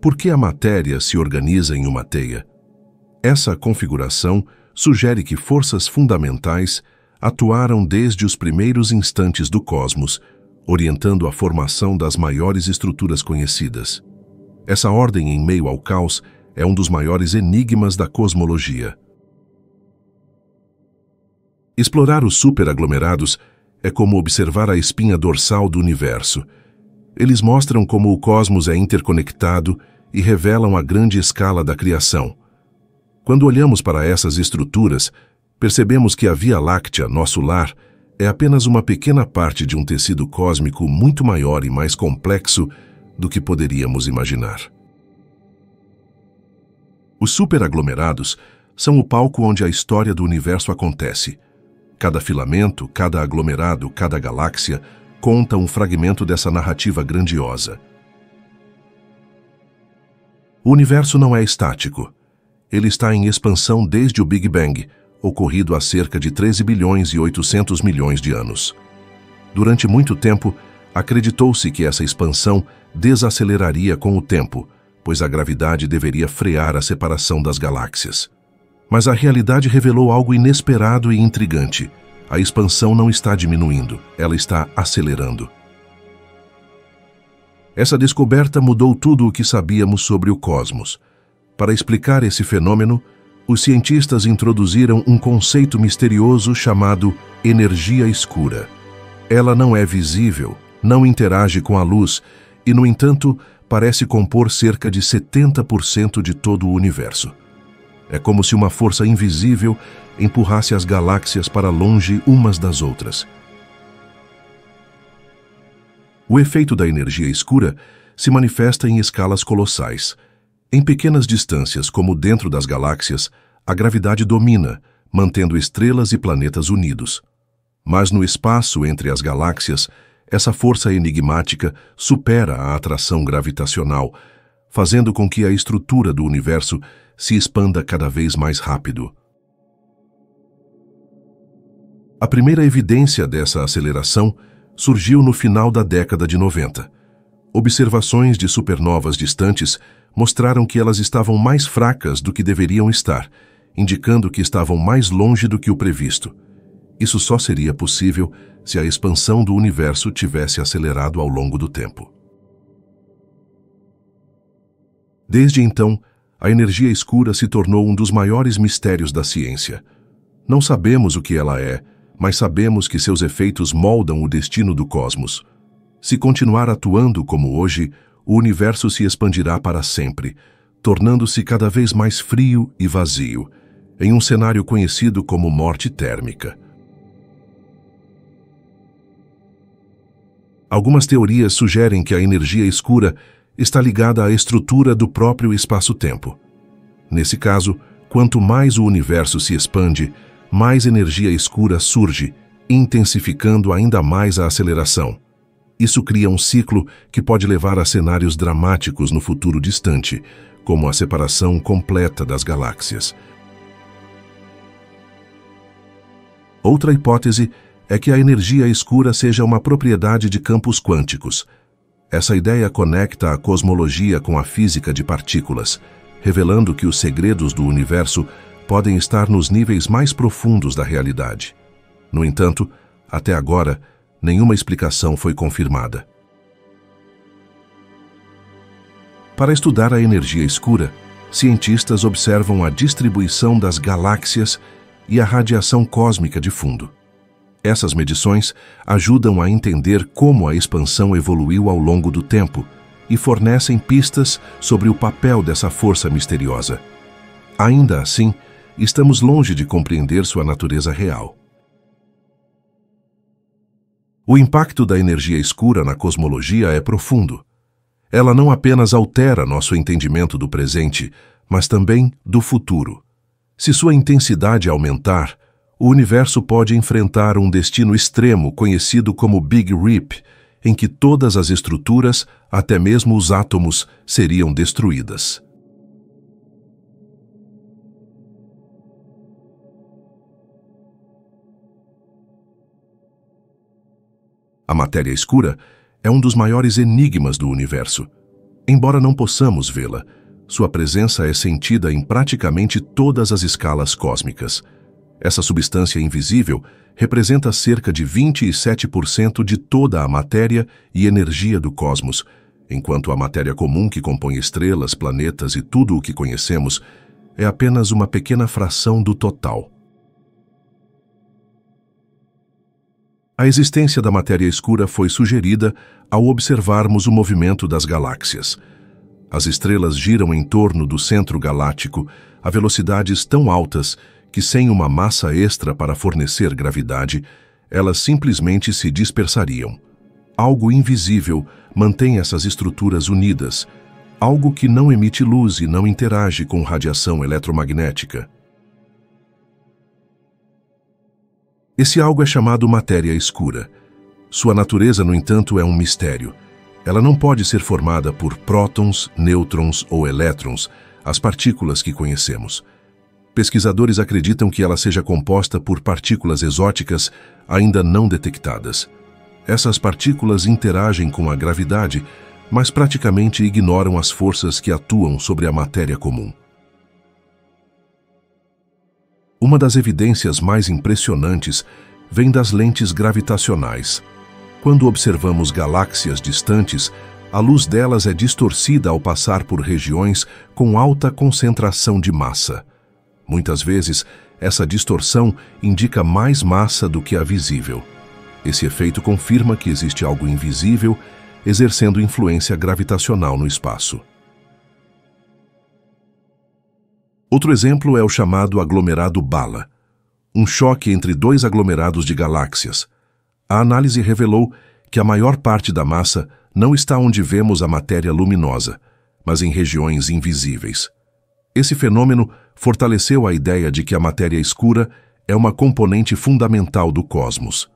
Por que a matéria se organiza em uma teia? Essa configuração sugere que forças fundamentais atuaram desde os primeiros instantes do cosmos, orientando a formação das maiores estruturas conhecidas. Essa ordem em meio ao caos é um dos maiores enigmas da cosmologia. Explorar os superaglomerados é como observar a espinha dorsal do universo. Eles mostram como o cosmos é interconectado e revelam a grande escala da criação. Quando olhamos para essas estruturas, percebemos que a Via Láctea, nosso lar, é apenas uma pequena parte de um tecido cósmico muito maior e mais complexo do que poderíamos imaginar. Os superaglomerados são o palco onde a história do universo acontece. Cada filamento, cada aglomerado, cada galáxia conta um fragmento dessa narrativa grandiosa. O universo não é estático. Ele está em expansão desde o Big Bang, ocorrido há cerca de 13 bilhões e 800 milhões de anos. Durante muito tempo, acreditou-se que essa expansão desaceleraria com o tempo, pois a gravidade deveria frear a separação das galáxias. Mas a realidade revelou algo inesperado e intrigante. A expansão não está diminuindo, ela está acelerando. Essa descoberta mudou tudo o que sabíamos sobre o cosmos. Para explicar esse fenômeno, os cientistas introduziram um conceito misterioso chamado energia escura. Ela não é visível, não interage com a luz e, no entanto, parece compor cerca de 70% de todo o universo. É como se uma força invisível empurrasse as galáxias para longe umas das outras. O efeito da energia escura se manifesta em escalas colossais. Em pequenas distâncias, como dentro das galáxias, a gravidade domina, mantendo estrelas e planetas unidos. Mas no espaço entre as galáxias, essa força enigmática supera a atração gravitacional, fazendo com que a estrutura do universo se expanda cada vez mais rápido. A primeira evidência dessa aceleração surgiu no final da década de 90. Observações de supernovas distantes mostraram que elas estavam mais fracas do que deveriam estar, indicando que estavam mais longe do que o previsto. Isso só seria possível se a expansão do universo tivesse acelerado ao longo do tempo. Desde então, a energia escura se tornou um dos maiores mistérios da ciência. Não sabemos o que ela é, mas sabemos que seus efeitos moldam o destino do cosmos. Se continuar atuando como hoje, o universo se expandirá para sempre, tornando-se cada vez mais frio e vazio, em um cenário conhecido como morte térmica. Algumas teorias sugerem que a energia escura está ligada à estrutura do próprio espaço-tempo. Nesse caso, quanto mais o universo se expande, mais energia escura surge, intensificando ainda mais a aceleração. Isso cria um ciclo que pode levar a cenários dramáticos no futuro distante, como a separação completa das galáxias. Outra hipótese é que a energia escura seja uma propriedade de campos quânticos. Essa ideia conecta a cosmologia com a física de partículas, revelando que os segredos do universo podem estar nos níveis mais profundos da realidade. No entanto, até agora, nenhuma explicação foi confirmada. Para estudar a energia escura, cientistas observam a distribuição das galáxias e a radiação cósmica de fundo. Essas medições ajudam a entender como a expansão evoluiu ao longo do tempo e fornecem pistas sobre o papel dessa força misteriosa. Ainda assim, estamos longe de compreender sua natureza real. O impacto da energia escura na cosmologia é profundo. Ela não apenas altera nosso entendimento do presente, mas também do futuro. Se sua intensidade aumentar, o universo pode enfrentar um destino extremo conhecido como Big Rip, em que todas as estruturas, até mesmo os átomos, seriam destruídas. A matéria escura é um dos maiores enigmas do universo. Embora não possamos vê-la, sua presença é sentida em praticamente todas as escalas cósmicas. Essa substância invisível representa cerca de 27% de toda a matéria e energia do cosmos, enquanto a matéria comum que compõe estrelas, planetas e tudo o que conhecemos é apenas uma pequena fração do total. A existência da matéria escura foi sugerida ao observarmos o movimento das galáxias. As estrelas giram em torno do centro galáctico a velocidades tão altas que, sem uma massa extra para fornecer gravidade, elas simplesmente se dispersariam. Algo invisível mantém essas estruturas unidas, algo que não emite luz e não interage com radiação eletromagnética. Esse algo é chamado matéria escura. Sua natureza, no entanto, é um mistério. Ela não pode ser formada por prótons, nêutrons ou elétrons, as partículas que conhecemos. Pesquisadores acreditam que ela seja composta por partículas exóticas ainda não detectadas. Essas partículas interagem com a gravidade, mas praticamente ignoram as forças que atuam sobre a matéria comum. Uma das evidências mais impressionantes vem das lentes gravitacionais. Quando observamos galáxias distantes, a luz delas é distorcida ao passar por regiões com alta concentração de massa. Muitas vezes, essa distorção indica mais massa do que a visível. Esse efeito confirma que existe algo invisível exercendo influência gravitacional no espaço. Outro exemplo é o chamado aglomerado Bala, um choque entre dois aglomerados de galáxias. A análise revelou que a maior parte da massa não está onde vemos a matéria luminosa, mas em regiões invisíveis. Esse fenômeno fortaleceu a ideia de que a matéria escura é uma componente fundamental do cosmos.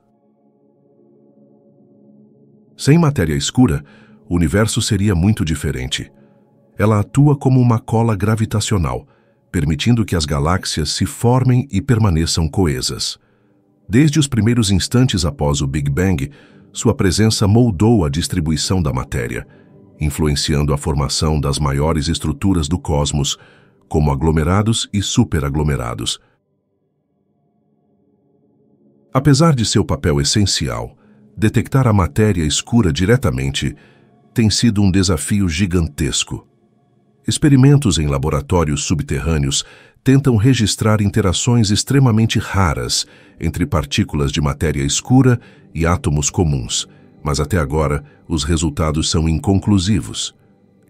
Sem matéria escura, o universo seria muito diferente. Ela atua como uma cola gravitacional, permitindo que as galáxias se formem e permaneçam coesas. Desde os primeiros instantes após o Big Bang, sua presença moldou a distribuição da matéria, influenciando a formação das maiores estruturas do cosmos, como aglomerados e superaglomerados. Apesar de seu papel essencial, detectar a matéria escura diretamente tem sido um desafio gigantesco. Experimentos em laboratórios subterrâneos tentam registrar interações extremamente raras entre partículas de matéria escura e átomos comuns, mas até agora os resultados são inconclusivos.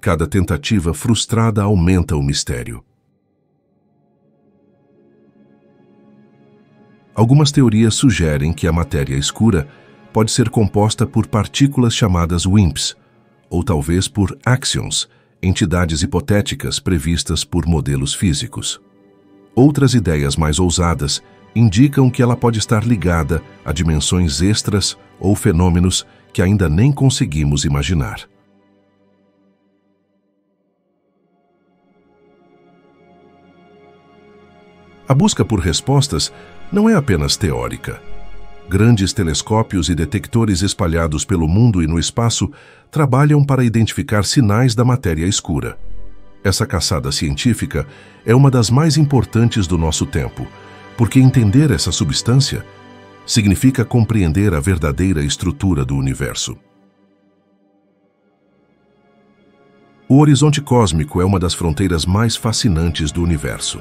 Cada tentativa frustrada aumenta o mistério. Algumas teorias sugerem que a matéria escura pode ser composta por partículas chamadas WIMPs, ou talvez por axions, entidades hipotéticas previstas por modelos físicos. Outras ideias mais ousadas indicam que ela pode estar ligada a dimensões extras ou fenômenos que ainda nem conseguimos imaginar. A busca por respostas não é apenas teórica. Grandes telescópios e detectores espalhados pelo mundo e no espaço trabalham para identificar sinais da matéria escura. Essa caçada científica é uma das mais importantes do nosso tempo, porque entender essa substância significa compreender a verdadeira estrutura do universo. O horizonte cósmico é uma das fronteiras mais fascinantes do universo.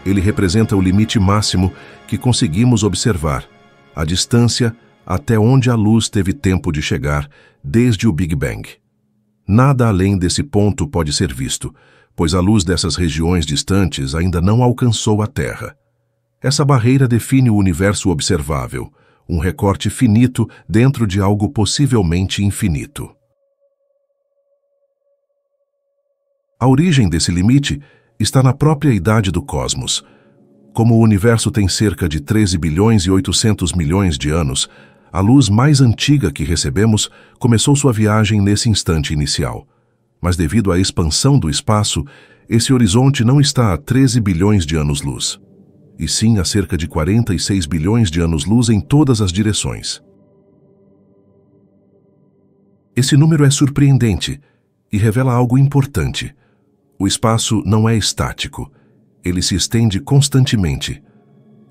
Ele representa o limite máximo que conseguimos observar, a distância até onde a luz teve tempo de chegar desde o Big Bang. Nada além desse ponto pode ser visto, pois a luz dessas regiões distantes ainda não alcançou a Terra. Essa barreira define o universo observável, um recorte finito dentro de algo possivelmente infinito. A origem desse limite está na própria idade do cosmos. Como o universo tem cerca de 13 bilhões e 800 milhões de anos, a luz mais antiga que recebemos começou sua viagem nesse instante inicial. Mas devido à expansão do espaço, esse horizonte não está a 13 bilhões de anos-luz, e sim a cerca de 46 bilhões de anos-luz em todas as direções. Esse número é surpreendente e revela algo importante. O espaço não é estático. Ele se estende constantemente.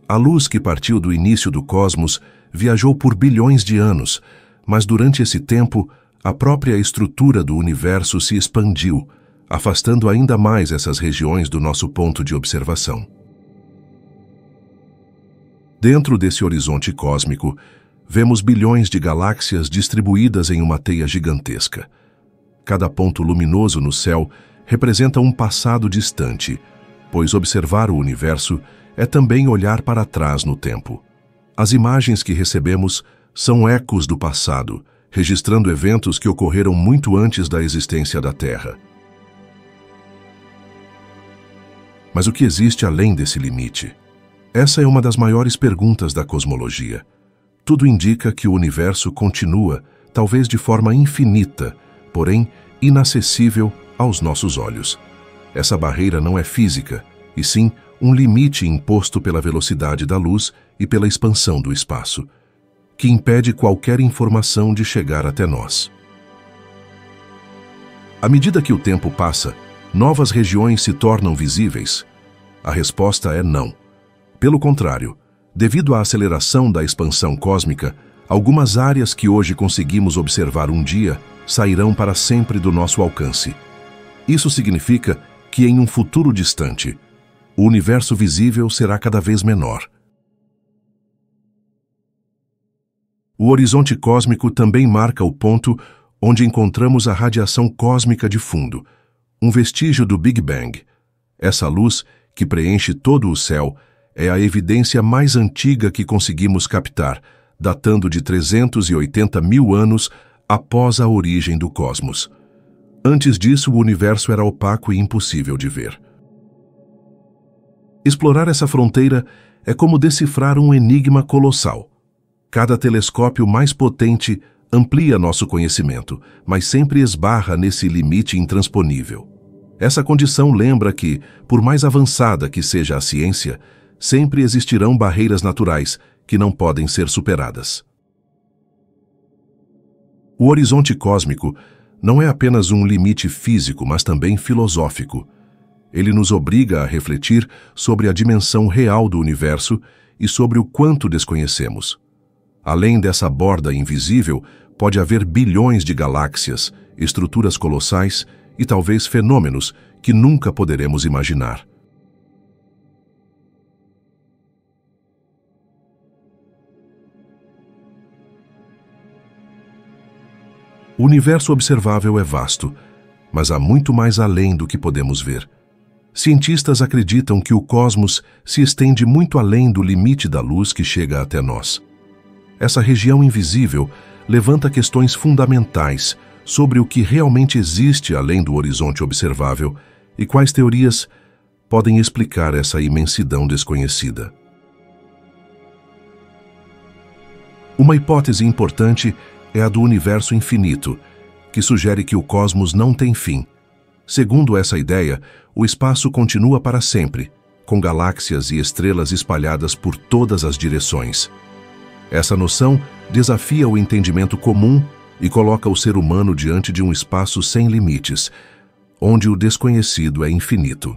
A luz que partiu do início do cosmos viajou por bilhões de anos, mas durante esse tempo, a própria estrutura do universo se expandiu, afastando ainda mais essas regiões do nosso ponto de observação. Dentro desse horizonte cósmico, vemos bilhões de galáxias distribuídas em uma teia gigantesca. Cada ponto luminoso no céu representa um passado distante, pois observar o universo é também olhar para trás no tempo. As imagens que recebemos são ecos do passado, registrando eventos que ocorreram muito antes da existência da Terra. Mas o que existe além desse limite? Essa é uma das maiores perguntas da cosmologia. Tudo indica que o universo continua, talvez de forma infinita, porém inacessível aos nossos olhos. Essa barreira não é física, e sim um limite imposto pela velocidade da luz e pela expansão do espaço, que impede qualquer informação de chegar até nós. À medida que o tempo passa, novas regiões se tornam visíveis? A resposta é não. Pelo contrário, devido à aceleração da expansão cósmica, algumas áreas que hoje conseguimos observar um dia sairão para sempre do nosso alcance. Isso significa que em um futuro distante, o universo visível será cada vez menor. O horizonte cósmico também marca o ponto onde encontramos a radiação cósmica de fundo, um vestígio do Big Bang. Essa luz, que preenche todo o céu, é a evidência mais antiga que conseguimos captar, datando de 380 mil anos após a origem do cosmos. Antes disso, o universo era opaco e impossível de ver. Explorar essa fronteira é como decifrar um enigma colossal. Cada telescópio mais potente amplia nosso conhecimento, mas sempre esbarra nesse limite intransponível. Essa condição lembra que, por mais avançada que seja a ciência, sempre existirão barreiras naturais que não podem ser superadas. O horizonte cósmico não é apenas um limite físico, mas também filosófico. Ele nos obriga a refletir sobre a dimensão real do universo e sobre o quanto desconhecemos. Além dessa borda invisível, pode haver bilhões de galáxias, estruturas colossais e talvez fenômenos que nunca poderemos imaginar. O universo observável é vasto, mas há muito mais além do que podemos ver. Cientistas acreditam que o cosmos se estende muito além do limite da luz que chega até nós. Essa região invisível levanta questões fundamentais sobre o que realmente existe além do horizonte observável e quais teorias podem explicar essa imensidão desconhecida. Uma hipótese importante é a do universo infinito, que sugere que o cosmos não tem fim. Segundo essa ideia, o espaço continua para sempre, com galáxias e estrelas espalhadas por todas as direções. Essa noção desafia o entendimento comum e coloca o ser humano diante de um espaço sem limites, onde o desconhecido é infinito.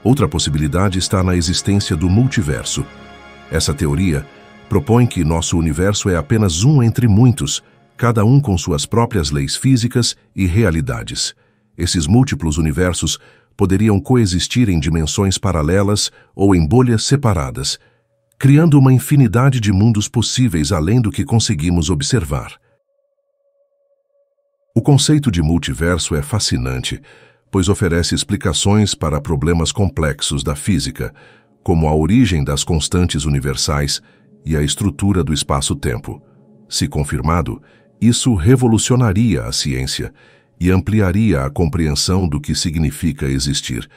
Outra possibilidade está na existência do multiverso. Essa teoria propõe que nosso universo é apenas um entre muitos, cada um com suas próprias leis físicas e realidades. Esses múltiplos universos poderiam coexistir em dimensões paralelas ou em bolhas separadas, criando uma infinidade de mundos possíveis além do que conseguimos observar. O conceito de multiverso é fascinante, pois oferece explicações para problemas complexos da física, como a origem das constantes universais e a estrutura do espaço-tempo. Se confirmado, isso revolucionaria a ciência e ampliaria a compreensão do que significa existir,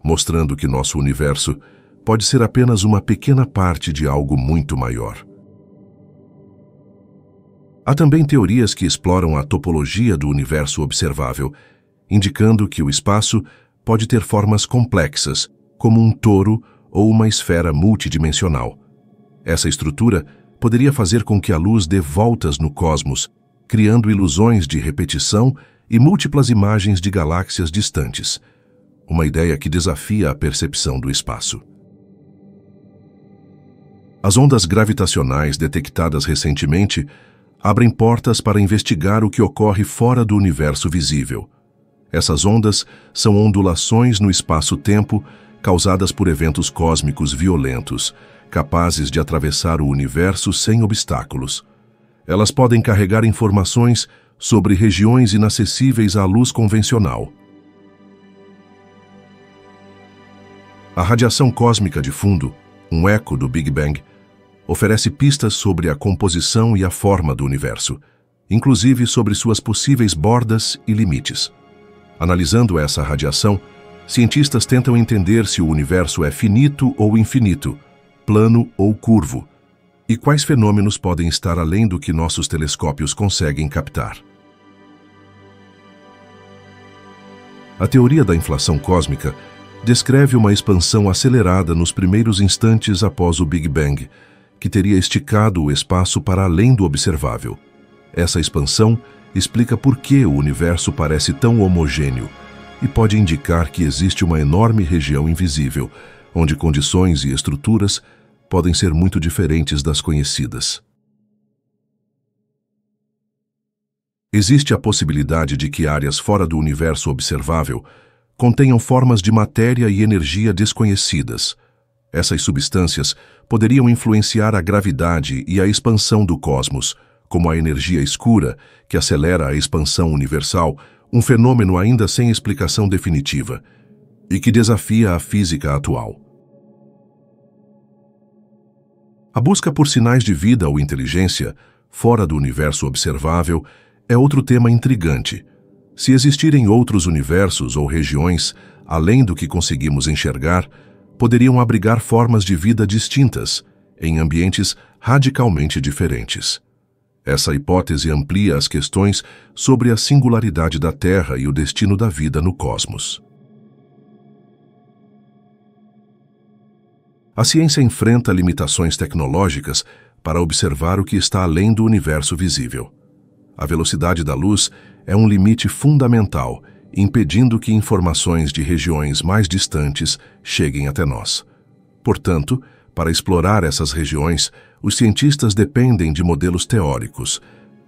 mostrando que nosso universo pode ser apenas uma pequena parte de algo muito maior. Há também teorias que exploram a topologia do universo observável, indicando que o espaço pode ter formas complexas, como um toro ou uma esfera multidimensional. Essa estrutura poderia fazer com que a luz dê voltas no cosmos, criando ilusões de repetição e múltiplas imagens de galáxias distantes, uma ideia que desafia a percepção do espaço. As ondas gravitacionais detectadas recentemente abrem portas para investigar o que ocorre fora do universo visível. Essas ondas são ondulações no espaço-tempo causadas por eventos cósmicos violentos, capazes de atravessar o universo sem obstáculos. Elas podem carregar informações sobre regiões inacessíveis à luz convencional. A radiação cósmica de fundo, um eco do Big Bang, oferece pistas sobre a composição e a forma do universo, inclusive sobre suas possíveis bordas e limites. Analisando essa radiação, cientistas tentam entender se o universo é finito ou infinito, plano ou curvo, e quais fenômenos podem estar além do que nossos telescópios conseguem captar. A teoria da inflação cósmica descreve uma expansão acelerada nos primeiros instantes após o Big Bang, que teria esticado o espaço para além do observável. Essa expansão explica por que o universo parece tão homogêneo e pode indicar que existe uma enorme região invisível, onde condições e estruturas podem ser muito diferentes das conhecidas. Existe a possibilidade de que áreas fora do universo observável contenham formas de matéria e energia desconhecidas. Essas substâncias poderiam influenciar a gravidade e a expansão do cosmos, como a energia escura, que acelera a expansão universal, um fenômeno ainda sem explicação definitiva, e que desafia a física atual. A busca por sinais de vida ou inteligência, fora do universo observável, é outro tema intrigante. Se existirem outros universos ou regiões, além do que conseguimos enxergar, poderiam abrigar formas de vida distintas, em ambientes radicalmente diferentes. Essa hipótese amplia as questões sobre a singularidade da Terra e o destino da vida no cosmos. A ciência enfrenta limitações tecnológicas para observar o que está além do universo visível. A velocidade da luz é um limite fundamental, impedindo que informações de regiões mais distantes cheguem até nós. Portanto, para explorar essas regiões, os cientistas dependem de modelos teóricos,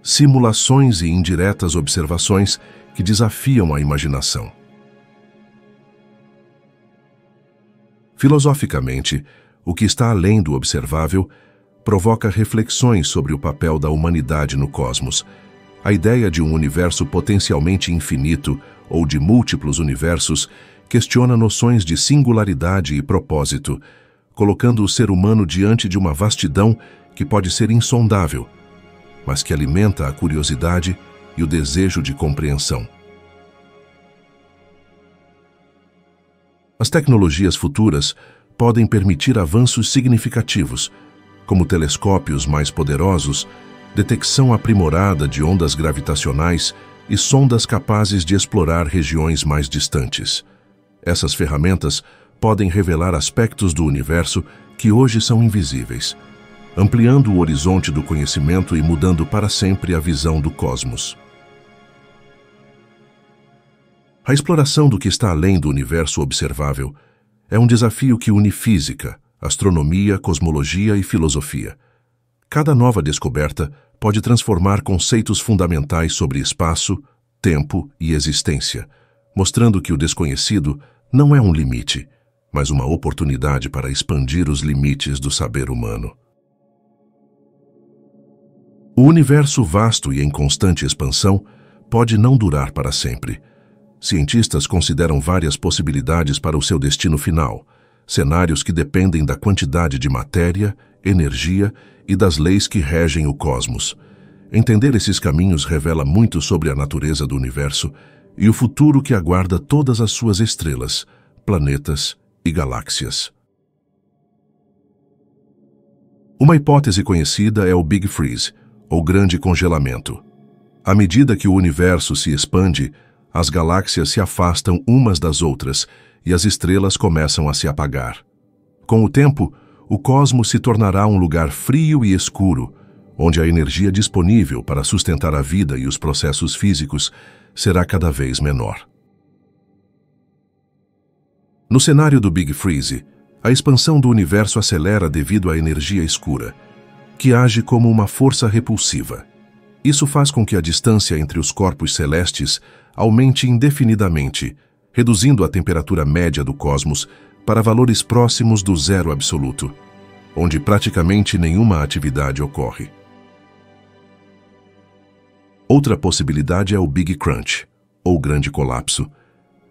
simulações e indiretas observações que desafiam a imaginação. Filosoficamente, o que está além do observável provoca reflexões sobre o papel da humanidade no cosmos. A ideia de um universo potencialmente infinito ou de múltiplos universos questiona noções de singularidade e propósito, colocando o ser humano diante de uma vastidão que pode ser insondável, mas que alimenta a curiosidade e o desejo de compreensão. As tecnologias futuras podem permitir avanços significativos, como telescópios mais poderosos, detecção aprimorada de ondas gravitacionais e sondas capazes de explorar regiões mais distantes. Essas ferramentas podem revelar aspectos do universo que hoje são invisíveis, ampliando o horizonte do conhecimento e mudando para sempre a visão do cosmos. A exploração do que está além do universo observável é um desafio que une física, astronomia, cosmologia e filosofia. Cada nova descoberta pode transformar conceitos fundamentais sobre espaço, tempo e existência, mostrando que o desconhecido não é um limite, mas uma oportunidade para expandir os limites do saber humano. O universo vasto e em constante expansão pode não durar para sempre. Cientistas consideram várias possibilidades para o seu destino final, cenários que dependem da quantidade de matéria, energia e das leis que regem o cosmos. Entender esses caminhos revela muito sobre a natureza do universo e o futuro que aguarda todas as suas estrelas, planetas e galáxias. Uma hipótese conhecida é o Big Freeze, ou Grande Congelamento. À medida que o universo se expande, as galáxias se afastam umas das outras e as estrelas começam a se apagar. Com o tempo, o cosmos se tornará um lugar frio e escuro, onde a energia disponível para sustentar a vida e os processos físicos será cada vez menor. No cenário do Big Freeze, a expansão do universo acelera devido à energia escura, que age como uma força repulsiva. Isso faz com que a distância entre os corpos celestes aumente indefinidamente, reduzindo a temperatura média do cosmos para valores próximos do zero absoluto, onde praticamente nenhuma atividade ocorre. Outra possibilidade é o Big Crunch, ou Grande Colapso.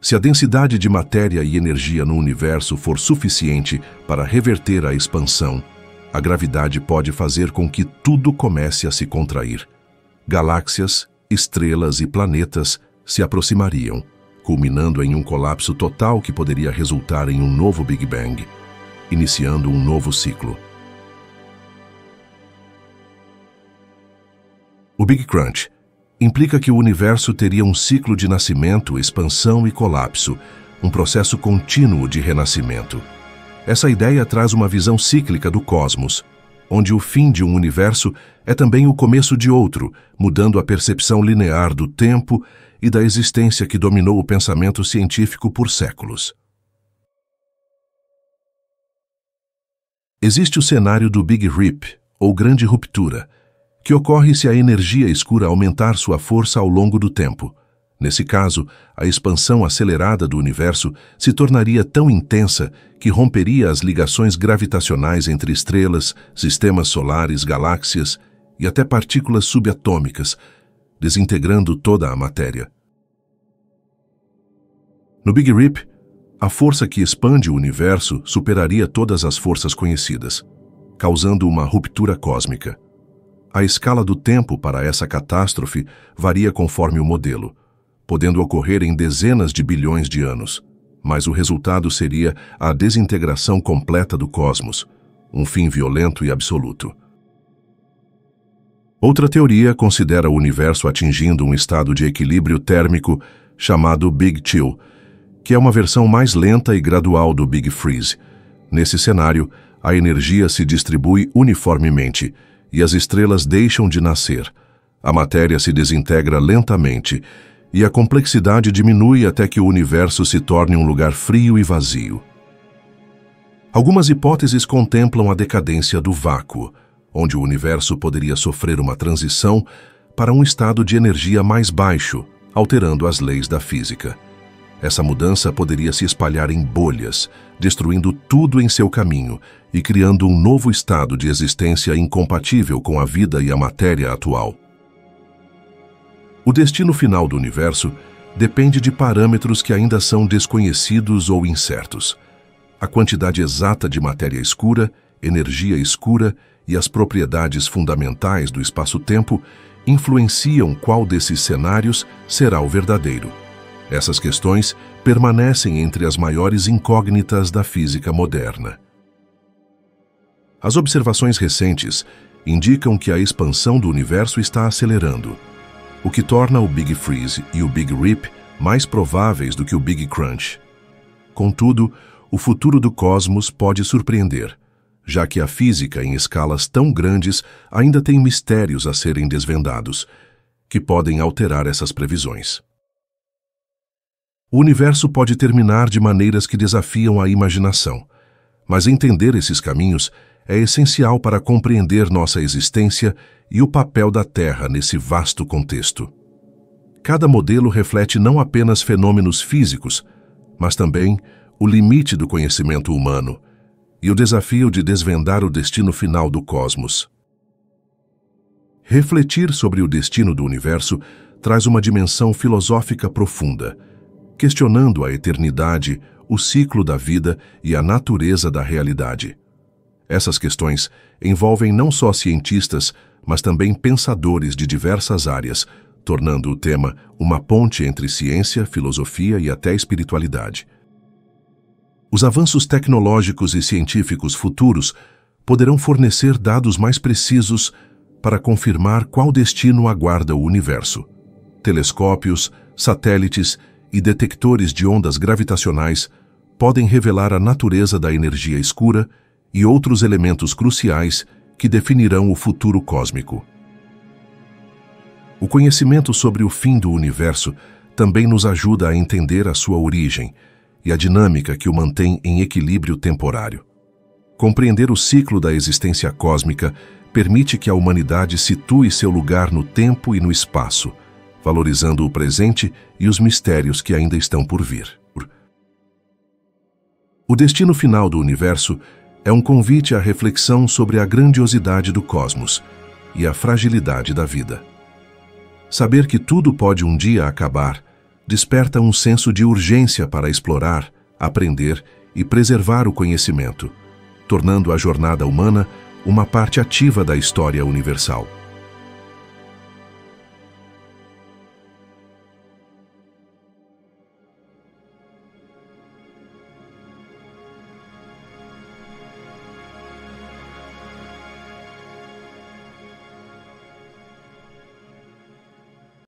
Se a densidade de matéria e energia no universo for suficiente para reverter a expansão, a gravidade pode fazer com que tudo comece a se contrair. Galáxias, estrelas e planetas se aproximariam, culminando em um colapso total que poderia resultar em um novo Big Bang, iniciando um novo ciclo. O Big Crunch implica que o universo teria um ciclo de nascimento, expansão e colapso, um processo contínuo de renascimento. Essa ideia traz uma visão cíclica do cosmos, onde o fim de um universo é também o começo de outro, mudando a percepção linear do tempo e da existência que dominou o pensamento científico por séculos. Existe o cenário do Big Rip, ou Grande Ruptura, que ocorre se a energia escura aumentar sua força ao longo do tempo. Nesse caso, a expansão acelerada do universo se tornaria tão intensa que romperia as ligações gravitacionais entre estrelas, sistemas solares, galáxias e até partículas subatômicas, desintegrando toda a matéria. No Big Rip, a força que expande o universo superaria todas as forças conhecidas, causando uma ruptura cósmica. A escala do tempo para essa catástrofe varia conforme o modelo, podendo ocorrer em dezenas de bilhões de anos, mas o resultado seria a desintegração completa do cosmos, um fim violento e absoluto. Outra teoria considera o universo atingindo um estado de equilíbrio térmico chamado Big Chill, que é uma versão mais lenta e gradual do Big Freeze. Nesse cenário, a energia se distribui uniformemente e as estrelas deixam de nascer. A matéria se desintegra lentamente e a complexidade diminui até que o universo se torne um lugar frio e vazio. Algumas hipóteses contemplam a decadência do vácuo, onde o universo poderia sofrer uma transição para um estado de energia mais baixo, alterando as leis da física. Essa mudança poderia se espalhar em bolhas, destruindo tudo em seu caminho e criando um novo estado de existência incompatível com a vida e a matéria atual. O destino final do universo depende de parâmetros que ainda são desconhecidos ou incertos. A quantidade exata de matéria escura, energia escura e as propriedades fundamentais do espaço-tempo influenciam qual desses cenários será o verdadeiro. Essas questões permanecem entre as maiores incógnitas da física moderna. As observações recentes indicam que a expansão do universo está acelerando, o que torna o Big Freeze e o Big Rip mais prováveis do que o Big Crunch. Contudo, o futuro do cosmos pode surpreender. já que a física em escalas tão grandes ainda tem mistérios a serem desvendados, que podem alterar essas previsões. O universo pode terminar de maneiras que desafiam a imaginação, mas entender esses caminhos é essencial para compreender nossa existência e o papel da Terra nesse vasto contexto. Cada modelo reflete não apenas fenômenos físicos, mas também o limite do conhecimento humano e o desafio de desvendar o destino final do cosmos. Refletir sobre o destino do universo traz uma dimensão filosófica profunda, questionando a eternidade, o ciclo da vida e a natureza da realidade. Essas questões envolvem não só cientistas, mas também pensadores de diversas áreas, tornando o tema uma ponte entre ciência, filosofia e até espiritualidade. Os avanços tecnológicos e científicos futuros poderão fornecer dados mais precisos para confirmar qual destino aguarda o universo. Telescópios, satélites e detectores de ondas gravitacionais podem revelar a natureza da energia escura e outros elementos cruciais que definirão o futuro cósmico. O conhecimento sobre o fim do universo também nos ajuda a entender a sua origem e a dinâmica que o mantém em equilíbrio temporário. Compreender o ciclo da existência cósmica permite que a humanidade situe seu lugar no tempo e no espaço, valorizando o presente e os mistérios que ainda estão por vir. O destino final do universo é um convite à reflexão sobre a grandiosidade do cosmos e a fragilidade da vida. Saber que tudo pode um dia acabar desperta um senso de urgência para explorar, aprender e preservar o conhecimento, tornando a jornada humana uma parte ativa da história universal.